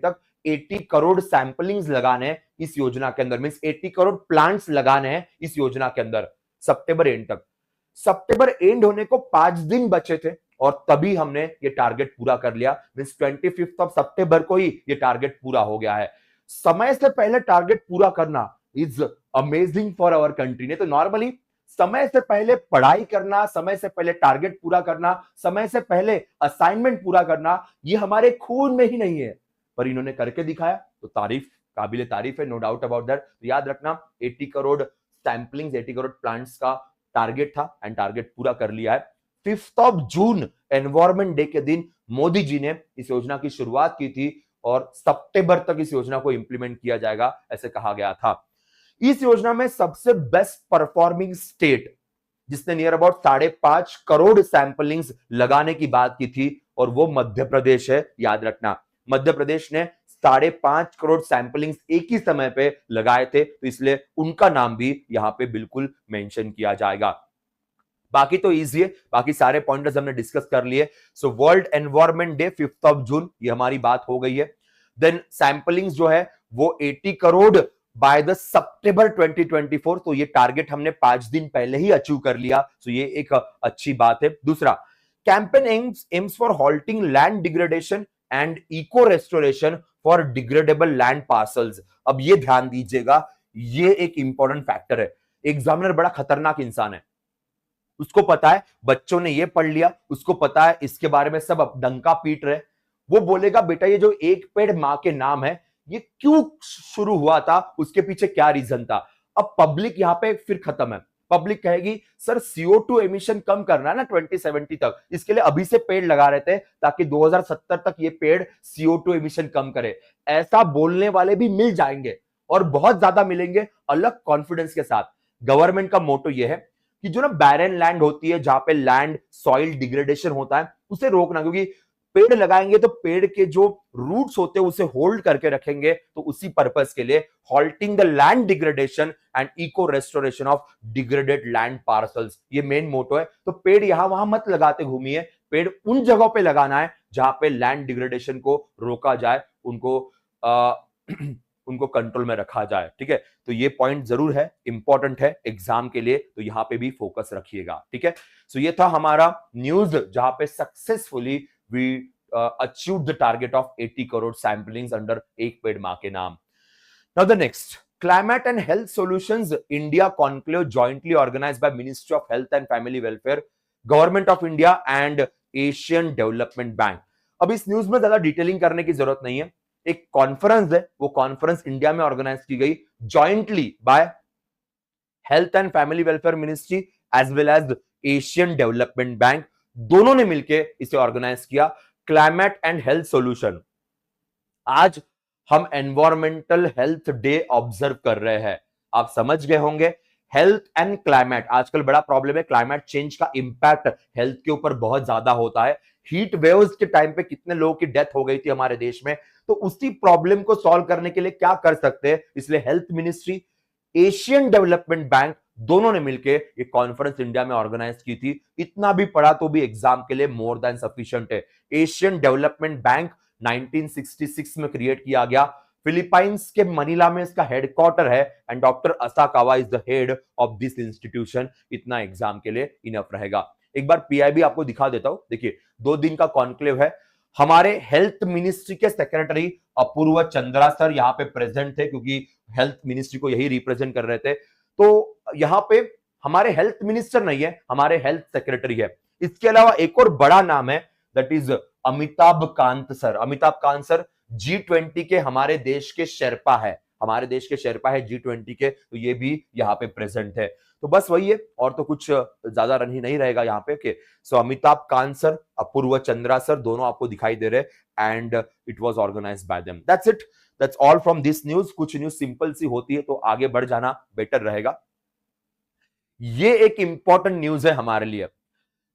तक 80 करोड़ सैंपलिंग्स लगाने हैं इस योजना के अंदर, मींस 80 करोड़ प्लांट्स लगाने हैं इस योजना के अंदर सितंबर एंड तक। सितंबर एंड होने को 5 दिन बचे थे और तभी हमने ये टारगेट पूरा कर लिया, मींस 25 ऑफ सितंबर को ही ये टारगेट पूरा हो गया है। समय से पहले टारगेट पूरा करना is amazing for our country. ने तो नॉर्मली समय से पहले पढ़ाई करना, समय से पहले टारगेट पूरा करना, समय से पहले असाइनमेंट पूरा करना, ये हमारे खून में ही नहीं है, पर इन्होंने करके दिखाया, तो काबिले तारीफ है, नो डाउट अबाउट दैट। याद रखना 80 करोड़ सैंपलिंग्स, 80 करोड़ प्लांट्स का टारगेट था एंड टारगेट पूरा कर लिया है। 5 ऑफ जून एनवायरमेंट डे के दिन मोदी जी ने इस योजना की शुरुआत की थी और सितंबर तक इस योजना को इंप्लीमेंट किया जाएगा, ऐसे कहा गया था। इस योजना में सबसे बेस्ट परफॉर्मिंग स्टेट जिसने नियर अबाउट 5.5 करोड़ सैंपलिंग्स लगाने की बात की थी, और वो मध्य प्रदेश है। याद रखना मध्य प्रदेश ने 5.5 करोड़ सैंपलिंग्स एक ही समय पे लगाए थे, तो इसलिए उनका नाम भी यहां पे बिल्कुल मेंशन किया जाएगा। बाकी तो इजी है, बाकी सारे पॉइंटर्स हमने डिस्कस कर लिए। So world environment day 5 of June, ये हमारी बात हो गई है। देन सैंपलिंग्स जो है वो 80 करोड़ बाय द सितंबर 2024, तो ये टारगेट हमने 5 दिन पहले ही अचीव कर लिया, तो ये एक अच्छी बात है। दूसरा, campaign aims for halting land degradation and eco restoration for degradable land parcels. अब ये ध्यान दीजिएगा, ये एक इंपॉर्टेंट फैक्टर है। एग्जामिनर बड़ा खतरनाक इंसान है, उसको पता है बच्चों ने ये पढ़ लिया, उसको पता है इसके बारे में सब डंका पीट रहे, वो बोलेगा बेटा ये जो एक पेड़ मां के नाम है ये क्यों शुरू हुआ था, उसके पीछे क्या रीजन था। अब पब्लिक यहां पे फिर खत्म है, पब्लिक कहेगी सर CO2 एमिशन कम करना है ना 2070 तक, इसके लिए अभी से पेड़ लगा रहे थे ताकि 2070 तक ये पेड़ CO2 एमिशन कम करे। ऐसा बोलने वाले भी मिल जाएंगे और बहुत ज्यादा मिलेंगे, अलग कॉन्फिडेंस के साथ। गवर्नमेंट का मोटो ये है कि जो ना बैरन लैंड होती है, जहां पे लैंड सॉइल डिग्रेडेशन होता है, उसे रोकना, क्योंकि पेड़ लगाएंगे तो पेड़ के जो रूट्स होते हैं उसे होल्ड करके रखेंगे, तो उसी पर्पस के लिए halting the land degradation and eco restoration of degraded land parcels, ये मेन मोटो है। तो पेड़ यहां वहां मत लगाते घूमिए, पेड़ उन जगहों पे लगाना है जहां पे लैंड डिग्रेडेशन को रोका जाए, उनको कंट्रोल में रखा जाए, ठीक है। तो ये पॉइंट जरूर है, इंपॉर्टेंट है एग्जाम के लिए, तो यहां पे भी फोकस रखिएगा, ठीक है। सो ये था हमारा न्यूज जहां पे successfully we achieved the target of 80 crore samplings under एक पेड़ मां के नाम। Now the next, climate and health solutions India conclave jointly organised by ministry of health and family welfare, government of India and Asian development bank. अब इस न्यूज में ज्यादा डिटेलिंग करने की जरूरत नहीं है, एक कॉन्फ्रेंस है, वो कॉन्फ्रेंस इंडिया में ऑर्गेनाइज की गई jointly by health and family welfare ministry as well as Asian development bank, दोनों ने मिलकर इसे ऑर्गेनाइज किया। क्लाइमेट एंड हेल्थ सॉल्यूशन, आज हम एनवायरमेंटल हेल्थ डे ऑब्जर्व कर रहे हैं, आप समझ गए होंगे। हेल्थ एंड क्लाइमेट, आजकल बड़ा प्रॉब्लम है, क्लाइमेट चेंज का इंपैक्ट हेल्थ के ऊपर बहुत ज्यादा होता है। हीट वेव्स के टाइम पे कितने लोगों की डेथ हो गई थी हमारे देश में, तो उसी प्रॉब्लम को सॉल्व करने के लिए क्या कर सकते हैं, इसलिए health ministry, Asian development bank, दोनों ने मिलकर ये कॉन्फ्रेंस इंडिया में ऑर्गेनाइज की थी। इतना भी पढ़ा तो भी एग्जाम के लिए मोर देन सफिशिएंट है। एशियन डेवलपमेंट बैंक 1966 में क्रिएट किया गया, फिलीपाइंस के मनीला में इसका हेडक्वार्टर है and doctor Asakawa is the head of this institution. इतना एग्जाम के लिए इनफ रहेगा। एक बार पीआईबी आपको दिखा देता हूं। देखिए 2 दिन का कॉन्क्लेव है। हमारे हेल्थ मिनिस्ट्री के सेक्रेटरी अपूर्व चंद्रा सर यहां पे प्रेजेंट थे क्योंकि हेल्थ मिनिस्ट्री को यही रिप्रेजेंट कर रहे थे। तो यहां पे हमारे हेल्थ मिनिस्टर नहीं है, हमारे हेल्थ सेक्रेटरी है। इसके अलावा एक और बड़ा नाम है, that is Amitabh Kant sir. Amitabh Kant sir G20 के हमारे देश के शेरपा है, हमारे देश के शेरपा है G20 के, तो ये भी यहाँ पे प्रेजेंट है। तो बस वही है, और तो कुछ ज्यादा रन ही नहीं रहेगा यहाँ पे। Okay, so Amitabh Kant sir, Apurva Chandra sir, दोनों आपको दिखाई दे रहे and it was organised by them. That's it, that's all from this news. कुछ न्यूज सिंपल सी होती है तो आगे बढ़ जाना बेटर रहेगा। ये एक इंपॉर्टेंट न्यूज है हमारे लिए।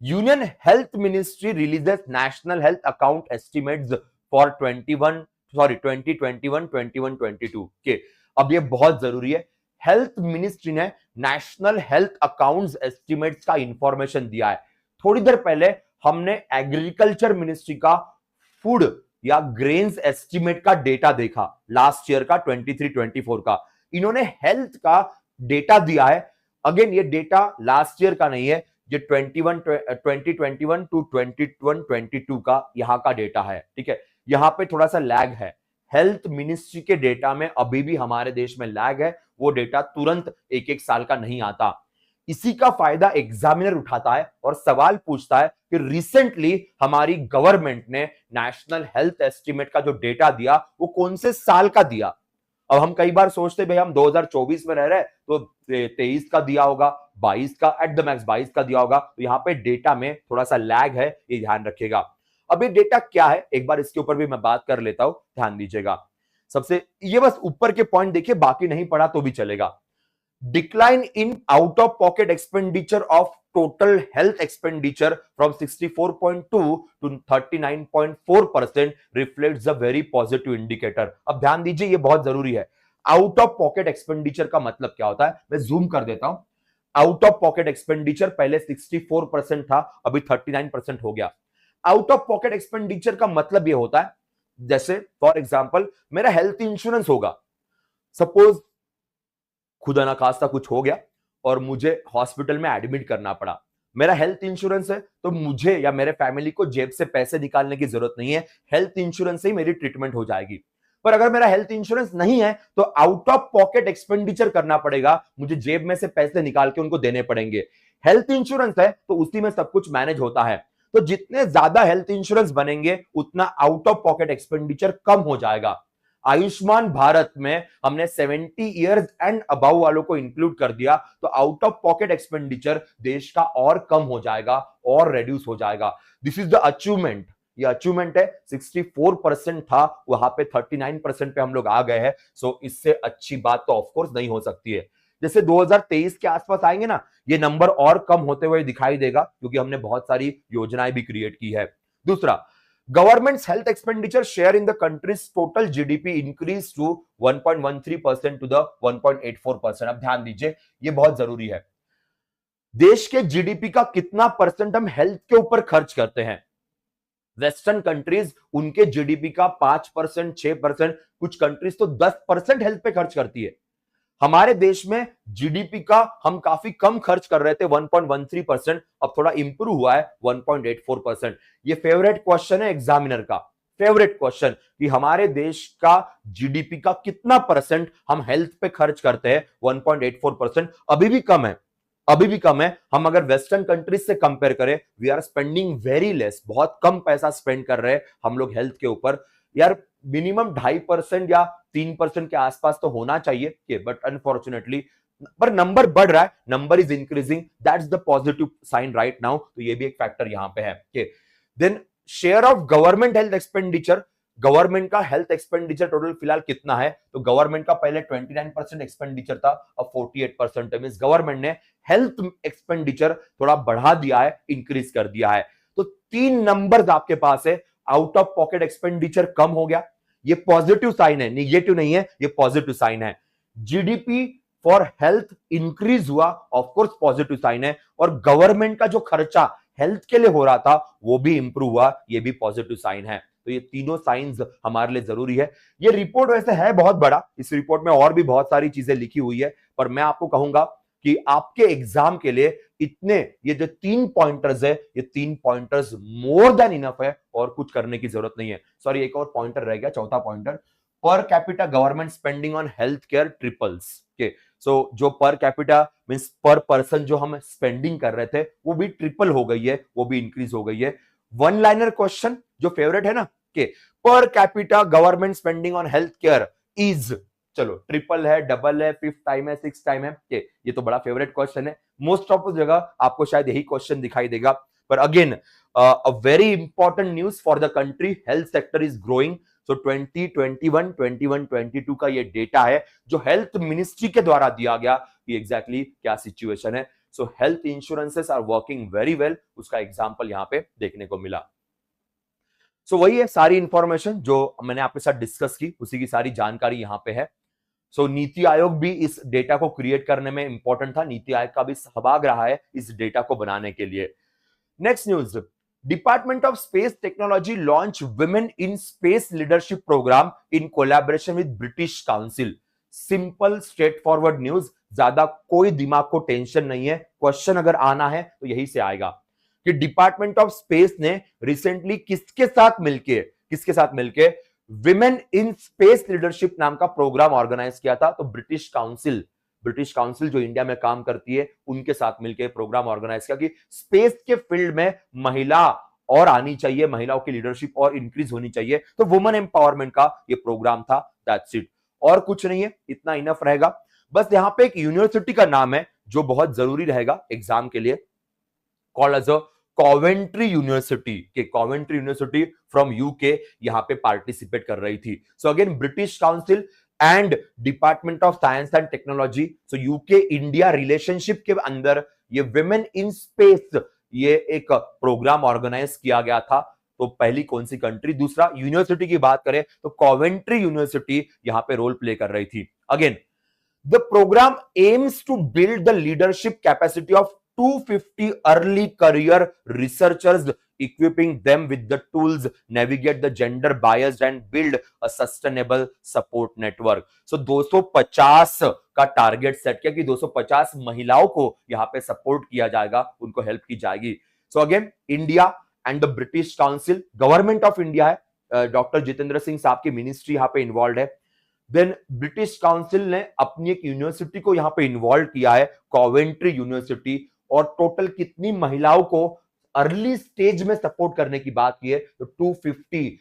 Union health ministry releases national health account estimates for 2021-22 के। अब ये बहुत जरूरी है। हेल्थ मिनिस्ट्री ने नेशनल हेल्थ अकाउंट्स एस्टिमेट्स का इंफॉर्मेशन दिया है। थोड़ी देर पहले हमने एग्रीकल्चर मिनिस्ट्री का फूड या ग्रेन्स एस्टिमेट का डेटा देखा, लास्ट ईयर का 23-24 का। इन्होंने हेल्थ का डेटा दिया है। अगेन ये डेटा लास्ट ईयर का नहीं है, ये 2021 टू 21-22 का यहां का डेटा है। ठीक है, यहां पे थोड़ा सा लैग है। हेल्थ मिनिस्ट्री के डेटा में अभी भी हमारे देश में लैग है, वो डेटा तुरंत एक एक साल का नहीं आता। इसी का फायदा एग्जामिनर उठाता है और सवाल पूछता है कि रिसेंटली हमारी गवर्नमेंट ने नेशनल हेल्थ एस्टिमेट का जो डेटा दिया वो कौन से साल का दिया। अब हम कई बार सोचते भाई हम 2024 में रह रहे हैं तो 23 का दिया होगा, 22 का, एट द मैक्स 22 का दिया होगा। तो यहाँ पे डेटा में थोड़ा सा लैग है, ये ध्यान रखिएगा। अब ये डेटा क्या है, एक बार इसके ऊपर भी मैं बात कर लेता हूं, ध्यान दीजिएगा। सबसे ये बस ऊपर के पॉइंट देखिए, बाकी नहीं पढ़ा तो भी चलेगा। Decline in out of pocket expenditure of total health expenditure from 64.2 to 39.4% reflects a very positive indicator. अब ध्यान दीजिए, ये बहुत जरूरी है। आउट ऑफ पॉकेट एक्सपेंडिचर का मतलब क्या होता है, मैं जूम कर देता हूं। आउट ऑफ पॉकेट एक्सपेंडिचर पहले 64% था, अभी 39% हो गया। आउट ऑफ पॉकेट एक्सपेंडिचर का मतलब यह होता है, जैसे फॉर एग्जाम्पल मेरा हेल्थ इंश्योरेंस होगा, सपोज खुदा ना खास्ता कुछ हो गया और मुझे हॉस्पिटल में एडमिट करना पड़ा। मेरा हेल्थ इंश्योरेंस है तो मुझे या मेरे फैमिली को जेब से पैसे निकालने की जरूरत नहीं है, हेल्थ इंश्योरेंस से ही मेरी ट्रीटमेंट हो जाएगी। पर अगर मेरा हेल्थ इंश्योरेंस नहीं है तो आउट ऑफ पॉकेट एक्सपेंडिचर करना पड़ेगा, मुझे जेब में से पैसे निकाल के उनको देने पड़ेंगे। हेल्थ इंश्योरेंस है तो उसी में सब कुछ मैनेज होता है। तो जितने ज्यादा हेल्थ इंश्योरेंस बनेंगे उतना आउट ऑफ पॉकेट एक्सपेंडिचर कम हो जाएगा। आयुष्मान भारत में हमने 70 इयर्स एंड अबव वालों को इंक्लूड कर दिया, तो आउट ऑफ पॉकेट एक्सपेंडिचर देश का और कम हो जाएगा और रेड्यूस हो जाएगा। This is the achievement. ये अचीवमेंट है। 64% था, वहां पे 39% पे हम लोग आ गए हैं। सो इससे अच्छी बात तो ऑफकोर्स नहीं हो सकती है। जैसे 2023 के आसपास आएंगे ना, ये नंबर और कम होते हुए दिखाई देगा क्योंकि हमने बहुत सारी योजनाएं भी क्रिएट की है। दूसरा, Government's health expenditure share in the country's total GDP increased to 1.13% to the 1.84%। अब ध्यान दीजिए, ये बहुत जरूरी है। देश के जीडीपी का कितना परसेंट हम हेल्थ के ऊपर खर्च करते हैं। वेस्टर्न कंट्रीज उनके जीडीपी का 5%, 6%, कुछ कंट्रीज तो 10% हेल्थ पे खर्च करती है। हमारे देश में जीडीपी का हम काफी कम खर्च कर रहे थे, 1.13%, अब थोड़ा इंप्रूव हुआ है 1.84%। ये फेवरेट क्वेश्चन है एग्जामिनर का, फेवरेट क्वेश्चन कि हमारे देश का जीडीपी का कितना परसेंट हम हेल्थ पे खर्च करते हैं। 1.84%, अभी भी कम है, अभी भी कम है। हम अगर वेस्टर्न कंट्रीज से कंपेयर करें, we are spending very less, बहुत कम पैसा स्पेंड कर रहे हैं हम लोग हेल्थ के ऊपर। यार मिनिमम 2.5% या 3% के आसपास तो होना चाहिए, बट अनफॉर्चुनेटली पर नंबर बढ़ रहा है, number is increasing, that's the positive sign right now. तो ये भी एक फैक्टर यहां पे है। Then share of government health expenditure, government का हेल्थ एक्सपेंडिचर टोटल फिलहाल कितना है, तो गवर्नमेंट का पहले 29% एक्सपेंडिचर था, अब 48% है। मींस गवर्नमेंट ने हेल्थ एक्सपेंडिचर थोड़ा बढ़ा दिया है, इंक्रीज कर दिया है। तो 3 नंबर्स आपके पास है। आउट ऑफ पॉकेट एक्सपेंडिचर कम हो गया, ये पॉजिटिव साइन है, निगेटिव नहीं है, ये पॉजिटिव साइन है। जीडीपी फॉर हेल्थ इंक्रीज हुआ, ऑफ कोर्स पॉजिटिव साइन है। और गवर्नमेंट का जो खर्चा हेल्थ के लिए हो रहा था वो भी इंप्रूव हुआ, ये भी पॉजिटिव साइन है। तो ये तीनों साइंस हमारे लिए जरूरी है। ये रिपोर्ट वैसे है बहुत बड़ा, इस रिपोर्ट में और भी बहुत सारी चीजें लिखी हुई है, पर मैं आपको कहूंगा कि आपके एग्जाम के लिए इतने ये जो 3 पॉइंटर्स है, ये 3 पॉइंटर्स मोर देन इनफ है और कुछ करने की जरूरत नहीं है। सॉरी, एक और पॉइंटर रह गया, चौथा pointer, per capita government spending on health care triples. के सो जो पर कैपिटा मींस पर पर्सन जो हम स्पेंडिंग कर रहे थे वो भी ट्रिपल हो गई है, वो भी इंक्रीज हो गई है। वन लाइनर क्वेश्चन जो फेवरेट है ना, के per capita government spending on health care is, चलो ट्रिपल है, डबल है, 5th टाइम है, 6th टाइम है, के ये तो बड़ा फेवरेट क्वेश्चन है। मोस्ट ऑफ द जगह आपको शायद यही क्वेश्चन दिखाई देगा। पर again a very important news for the country, health sector is growing. So 2021-22 का ये डेटा है जो हेल्थ मिनिस्ट्री के द्वारा दिया गया कि एग्जैक्टली क्या सिचुएशन है। So health insurances are working very well, उसका एग्जांपल यहां पे देखने को मिला। सो वही है सारी इंफॉर्मेशन जो मैंने आपके साथ डिस्कस की, उसी की सारी जानकारी यहां पे है। सो नीति आयोग भी इस डेटा को क्रिएट करने में इंपॉर्टेंट था, नीति आयोग का भी सहभाग रहा है इस डेटा को बनाने के लिए। Next news, department of space technology launch women in space leadership programme in collaboration with British council. Simple straightforward news, ज्यादा कोई दिमाग को टेंशन नहीं है, क्वेश्चन अगर आना है तो यही से आएगा कि डिपार्टमेंट ऑफ स्पेस ने रिसेंटली किसके साथ मिलके विमेन इन स्पेस लीडरशिप नाम का प्रोग्राम ऑर्गेनाइज किया था। तो ब्रिटिश काउंसिल जो इंडिया में काम करती है उनके साथ मिलकर प्रोग्राम ऑर्गेनाइज किया कि स्पेस के फील्ड में महिला और आनी चाहिए, महिलाओं की लीडरशिप और इंक्रीज होनी चाहिए। तो वुमेन एम्पावरमेंट का ये प्रोग्राम था, दैट्स इट, और कुछ नहीं है, इतना इनफ रहेगा। बस यहां पे एक यूनिवर्सिटी का नाम है जो बहुत जरूरी रहेगा एग्जाम के लिए, called as a Coventry university, के कॉवेंट्री यूनिवर्सिटी फ्रॉम यूके यहां पे पार्टिसिपेट कर रही थी। So again British council and department of science and technology, so UK India relationship के अंदर ये विमेन इन स्पेस ये एक प्रोग्राम ऑर्गेनाइज किया गया था। तो पहली कौन सी कंट्री, दूसरा यूनिवर्सिटी की बात करें तो कॉवेंट्री यूनिवर्सिटी यहां पे रोल प्ले कर रही थी। Again the programme aims to build the leadership capacity of 250 early career researchers, equipping them with the tools, navigate the gender biased and build a sustainable support network. So 250 का टारगेट सेट किया कि 250 महिलाओं को यहां पे सपोर्ट किया जाएगा, उनको हेल्प की जाएगी। So again India and the British council, government of India है, डॉक्टर जितेंद्र सिंह साहब की मिनिस्ट्री यहां पे इन्वॉल्व है। देन ब्रिटिश काउंसिल ने अपनी एक यूनिवर्सिटी को यहां पे इन्वॉल्व किया है, कॉवेंट्री यूनिवर्सिटी, और टोटल कितनी महिलाओं को अर्ली स्टेज में सपोर्ट करने की बात की है तो 250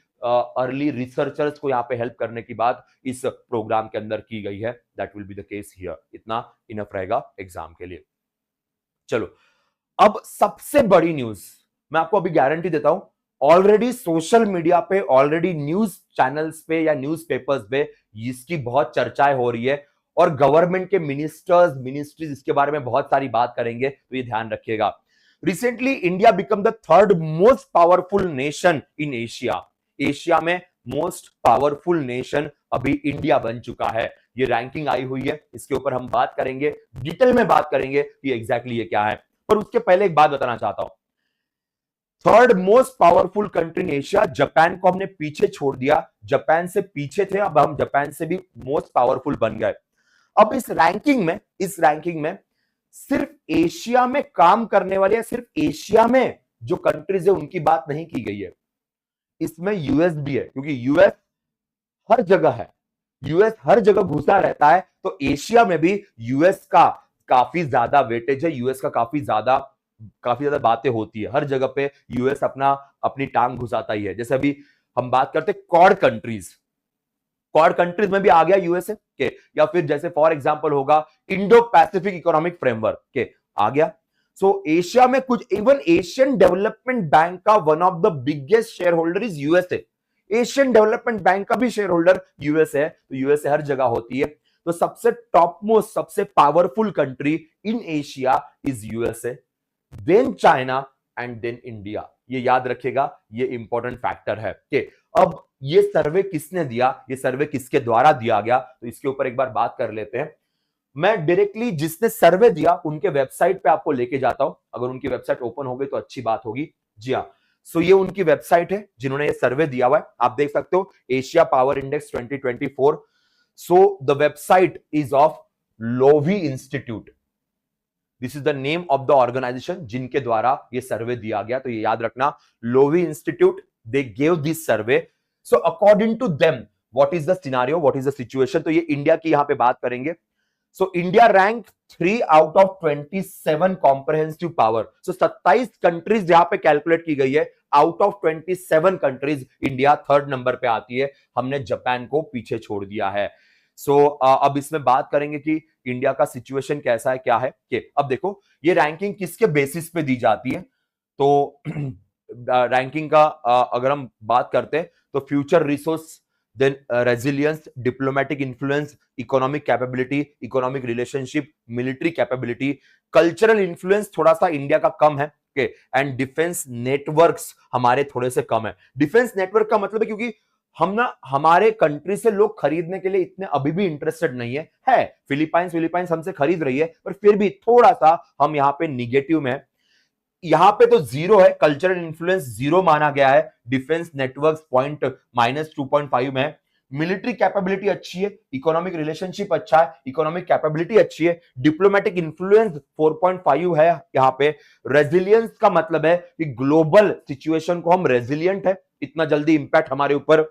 अर्ली रिसर्चर्स को यहां पे हेल्प करने की बात इस प्रोग्राम के अंदर की गई है। That will be the case here, इतना इनफ रहेगा एग्जाम के लिए। चलो अब सबसे बड़ी न्यूज मैं आपको अभी गारंटी देता हूं, ऑलरेडी सोशल मीडिया पे, ऑलरेडी न्यूज चैनल्स पे या न्यूज पेपर्स पे इसकी बहुत चर्चाएं हो रही है और गवर्नमेंट के मिनिस्ट्रीज इसके बारे में बहुत सारी बात करेंगे, तो ये ध्यान रखिएगा। Recently India become the third most powerful nation in Asia में मोस्ट पावरफुल नेशन अभी इंडिया बन चुका है। ये रैंकिंग आई हुई है, इसके ऊपर हम बात करेंगे, डिटेल में बात करेंगे कि एग्जैक्टली ये क्या है। पर उसके पहले एक बात बताना चाहता हूं, third most powerful country in Asia, Japan को हमने पीछे छोड़ दिया, जापान से पीछे थे, अब हम जापान से भी मोस्ट पावरफुल बन गए। अब इस रैंकिंग में सिर्फ एशिया में काम करने वाले या सिर्फ एशिया में जो कंट्रीज है उनकी बात नहीं की गई है, इसमें यूएस भी है, क्योंकि यूएस हर जगह है, यूएस हर जगह घुसा रहता है। तो एशिया में भी यूएस का काफी ज्यादा वेटेज है, यूएस का काफी ज्यादा बातें होती है, हर जगह पे यूएस अपनी टांग घुसाता ही है। जैसे अभी हम बात करते क्वाड कंट्रीज में भी आ गया यूएसए के, या फिर जैसे फॉर एग्जांपल होगा इंडो पैसिफिक इकोनॉमिक फ्रेमवर्क के आ गया। सो एशिया में कुछ, इवन एशियन डेवलपमेंट बैंक का one of the biggest share holder is USA, Asian development bank का भी शेयर होल्डर यूएसए है। तो यूएसए हर जगह होती है, तो सबसे टॉप मोस्ट, सबसे powerful country in Asia is USA, then China and then India. ये याद रखिएगा, ये इंपॉर्टेंट फैक्टर है। अब ये सर्वे किसने दिया, ये सर्वे किसके द्वारा दिया गया, तो इसके ऊपर एक बार बात कर लेते हैं। मैं डायरेक्टली जिसने सर्वे दिया उनके वेबसाइट पे आपको लेके जाता हूं, अगर उनकी वेबसाइट ओपन हो गई तो अच्छी बात होगी। जी हाँ, सो ये उनकी वेबसाइट है जिन्होंने ये सर्वे दिया हुआ है, आप देख सकते हो, Asia power index 2024। So the website is of Lowy institute, this is the name of the organisation जिनके द्वारा ये सर्वे दिया गया। तो ये याद रखना, Lowy institute, they gave this survey. So according to them what is the scenario, what is the situation, तो ये इंडिया की यहां पे बात करेंगे। So India rank 3 out of 27 comprehensive power. So 27 countries यहां पे कैलकुलेट की गई है, out of 27 countries India third number पे आती है, हमने जापान को पीछे छोड़ दिया है। सो अब इसमें बात करेंगे कि इंडिया का सिचुएशन कैसा है, क्या है। कि अब देखो ये रैंकिंग किसके बेसिस पे दी जाती है, तो रैंकिंग का अगर हम बात करते हैं तो future resource, then resilience, diplomatic influence, economic capability, economic relationship, military capability, cultural influence थोड़ा सा इंडिया का कम है, ओके, एंड डिफेंस नेटवर्क्स हमारे थोड़े से कम है। डिफेंस नेटवर्क का मतलब है क्योंकि हम ना हमारे कंट्री से लोग खरीदने के लिए इतने अभी भी इंटरेस्टेड नहीं है फिलीपाइंस हमसे खरीद रही है, पर फिर भी थोड़ा सा हम यहाँ पे निगेटिव में है। यहां पे तो जीरो है, कल्चरल इन्फ्लुएंस जीरो माना गया है, डिफेंस नेटवर्क पॉइंट -2.5 में है, मिलिट्री कैपेबिलिटी अच्छी है, इकोनॉमिक रिलेशनशिप अच्छा है, इकोनॉमिक कैपेबिलिटी अच्छी है, डिप्लोमेटिक इन्फ्लुएंस 4.5 है यहां पे। रेजिलियंस का मतलब है कि ग्लोबल सिचुएशन को हम रेजिलियंट है, इतना जल्दी इंपैक्ट हमारे ऊपर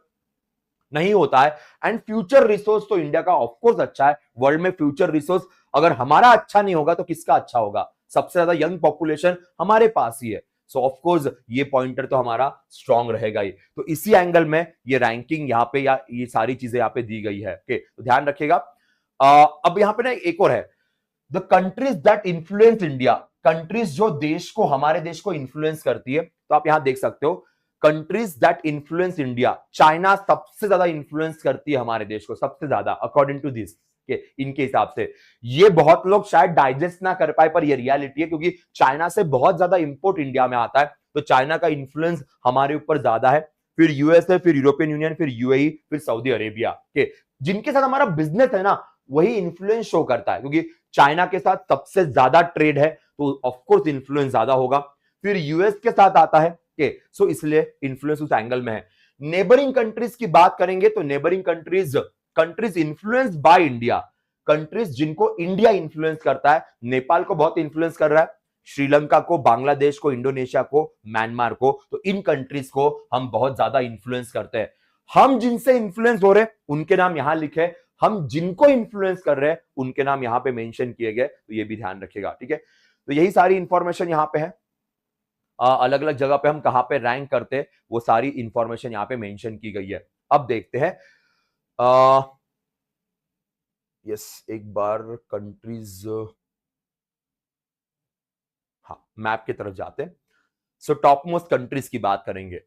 नहीं होता है। एंड फ्यूचर रिसोर्स तो इंडिया का ऑफकोर्स अच्छा है, वर्ल्ड में फ्यूचर रिसोर्स अगर हमारा अच्छा नहीं होगा तो किसका अच्छा होगा, सबसे ज्यादा यंग पॉपुलेशन हमारे पास ही है। सो ऑफ कोर्स ये पॉइंटर तो हमारा स्ट्रांग रहेगा ही। तो इसी एंगल में ये रैंकिंग यहाँ पे या ये सारी चीजें यहाँ पे दी गई है, ओके, तो ध्यान रखिएगा। अब यहाँ पे ना एक और है, the countries that influence India, countries जो देश को, हमारे देश को इन्फ्लुएंस करती है। तो आप यहां देख सकते हो countries that influence India, China सबसे ज्यादा इन्फ्लुएंस करती है हमारे देश को, सबसे ज्यादा अकॉर्डिंग टू दिस, इनके हिसाब से। ये बहुत लोग शायद डाइजेस्ट ना कर पाए, पर ये रियलिटी है, क्योंकि चाइना से बहुत ज्यादा इंपोर्ट इंडिया में आता है, तो चाइना का इन्फ्लुएंस हमारे ऊपर ज्यादा है। फिर यूएसए, फिर यूरोपियन यूनियन, फिर यूएई, फिर सऊदी अरेबिया के, जिनके साथ हमारा बिजनेस है ना, वही इन्फ्लुएंस शो करता है, क्योंकि चाइना के साथ सबसे ज्यादा ट्रेड है, तो ऑफकोर्स इन्फ्लुएंस ज्यादा होगा। फिर यूएस के साथ आता है, सो इसलिए इन्फ्लुएंस उस एंगल में है। नेबरिंग कंट्रीज की बात करेंगे तो neighbouring countries influence by India, countries जिनको इंडिया इन्फ्लुएंस करता है, नेपाल को बहुत इन्फ्लुएंस कर रहा है, श्रीलंका को, बांग्लादेश को, इंडोनेशिया को, म्यांमार को, तो इन कंट्रीज को हम बहुत ज्यादा इन्फ्लुएंस करते हैं। हम जिनसे इन्फ्लुएंस हो रहे उनके नाम यहां लिखे, हम जिनको इन्फ्लुएंस कर रहे हैं उनके नाम यहां पे मेंशन किए गए, तो ये भी ध्यान रखिएगा, ठीक है। तो यही सारी इंफॉर्मेशन यहां पे है, अलग अलग जगह पे हम कहां पे रैंक करते हैं वो सारी इंफॉर्मेशन यहां पे मेंशन की गई है। अब देखते हैं, यस, एक बार कंट्रीज, हाँ, मैप की तरफ जाते हैं। सो टॉप मोस्ट कंट्रीज की बात करेंगे।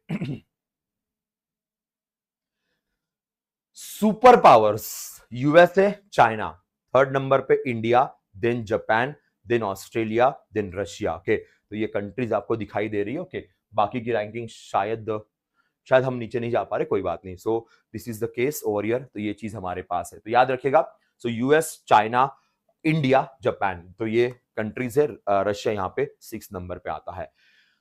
Super powers, USA, China, third number पे India, then Japan, then Australia, then Russia, okay. तो ये कंट्रीज आपको दिखाई दे रही है, ओके। बाकी की रैंकिंग शायद हम नीचे नहीं जा पा रहे, कोई बात नहीं। सो this is the case over here, तो ये चीज हमारे पास है, तो याद रखिएगा। So US, China, India, Japan, तो ये कंट्रीज है। रशिया यहाँ पे 6 नंबर पे आता है।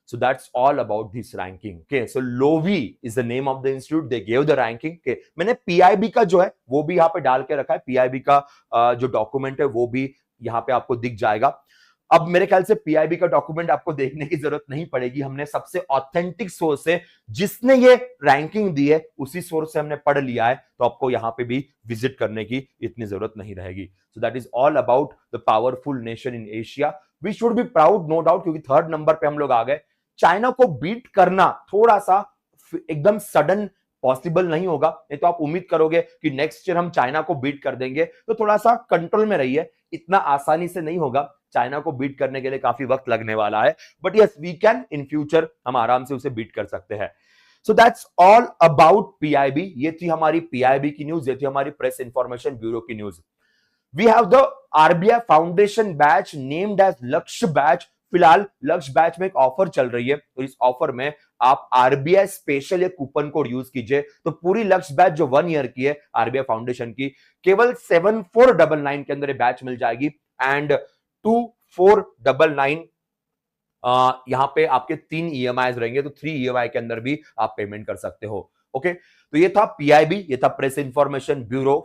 So that's all about this ranking. Okay, so Lowy is the name of the institute. They gave the ranking. Okay, मैंने PIB का जो है वो भी यहाँ पे डाल के रखा है, PIB का जो डॉक्यूमेंट है वो भी यहाँ पे आपको दिख जाएगा। अब मेरे ख्याल से PIB का डॉक्यूमेंट आपको देखने की जरूरत नहीं पड़ेगी, हमने सबसे ऑथेंटिक सोर्स से जिसने ये रैंकिंग दी है उसी सोर्स से हमने पढ़ लिया है, तो आपको यहाँ पे भी विजिट करने की इतनी जरूरत नहीं रहेगी। So that is all about the powerful nation in Asia. We should be proud, no doubt, क्योंकि थर्ड नंबर पे हम लोग आ गए। चाइना को बीट करना थोड़ा सा एकदम सडन पॉसिबल नहीं होगा, नहीं तो आप उम्मीद करोगे कि नेक्स्ट ईयर हम चाइना को बीट कर देंगे, तो थोड़ा सा कंट्रोल में रहिए, इतना आसानी से नहीं होगा। चाइना को बीट करने के लिए काफी वक्त लगने वाला है, but yes, we can in future, हम आराम से उसे बीट कर सकते हैं। So that's all about PIB। ये थी हमारी PIB की न्यूज, ये थी हमारी प्रेस इंफॉर्मेशन ब्यूरो की news. We have the RBI foundation batch named as Lakshya batch. फिलहाल लक्ष्य बैच में एक ऑफर चल रही है, तो इस ऑफर में आप RBI स्पेशल एक कूपन कोड यूज कीजिए, तो पूरी लक्ष्य बैच जो 1 ईयर की है RBI फाउंडेशन की, केवल 7499 के अंदर ये बैच मिल जाएगी, एंड 2499 यहाँ पे आपके 3 ईएमआई रहेंगे, तो 3 ईएमआई के अंदर भी आप पेमेंट कर सकते हो। ओके, तो ये था पीआईबी, ये था प्रेस इंफॉर्मेशन ब्यूरो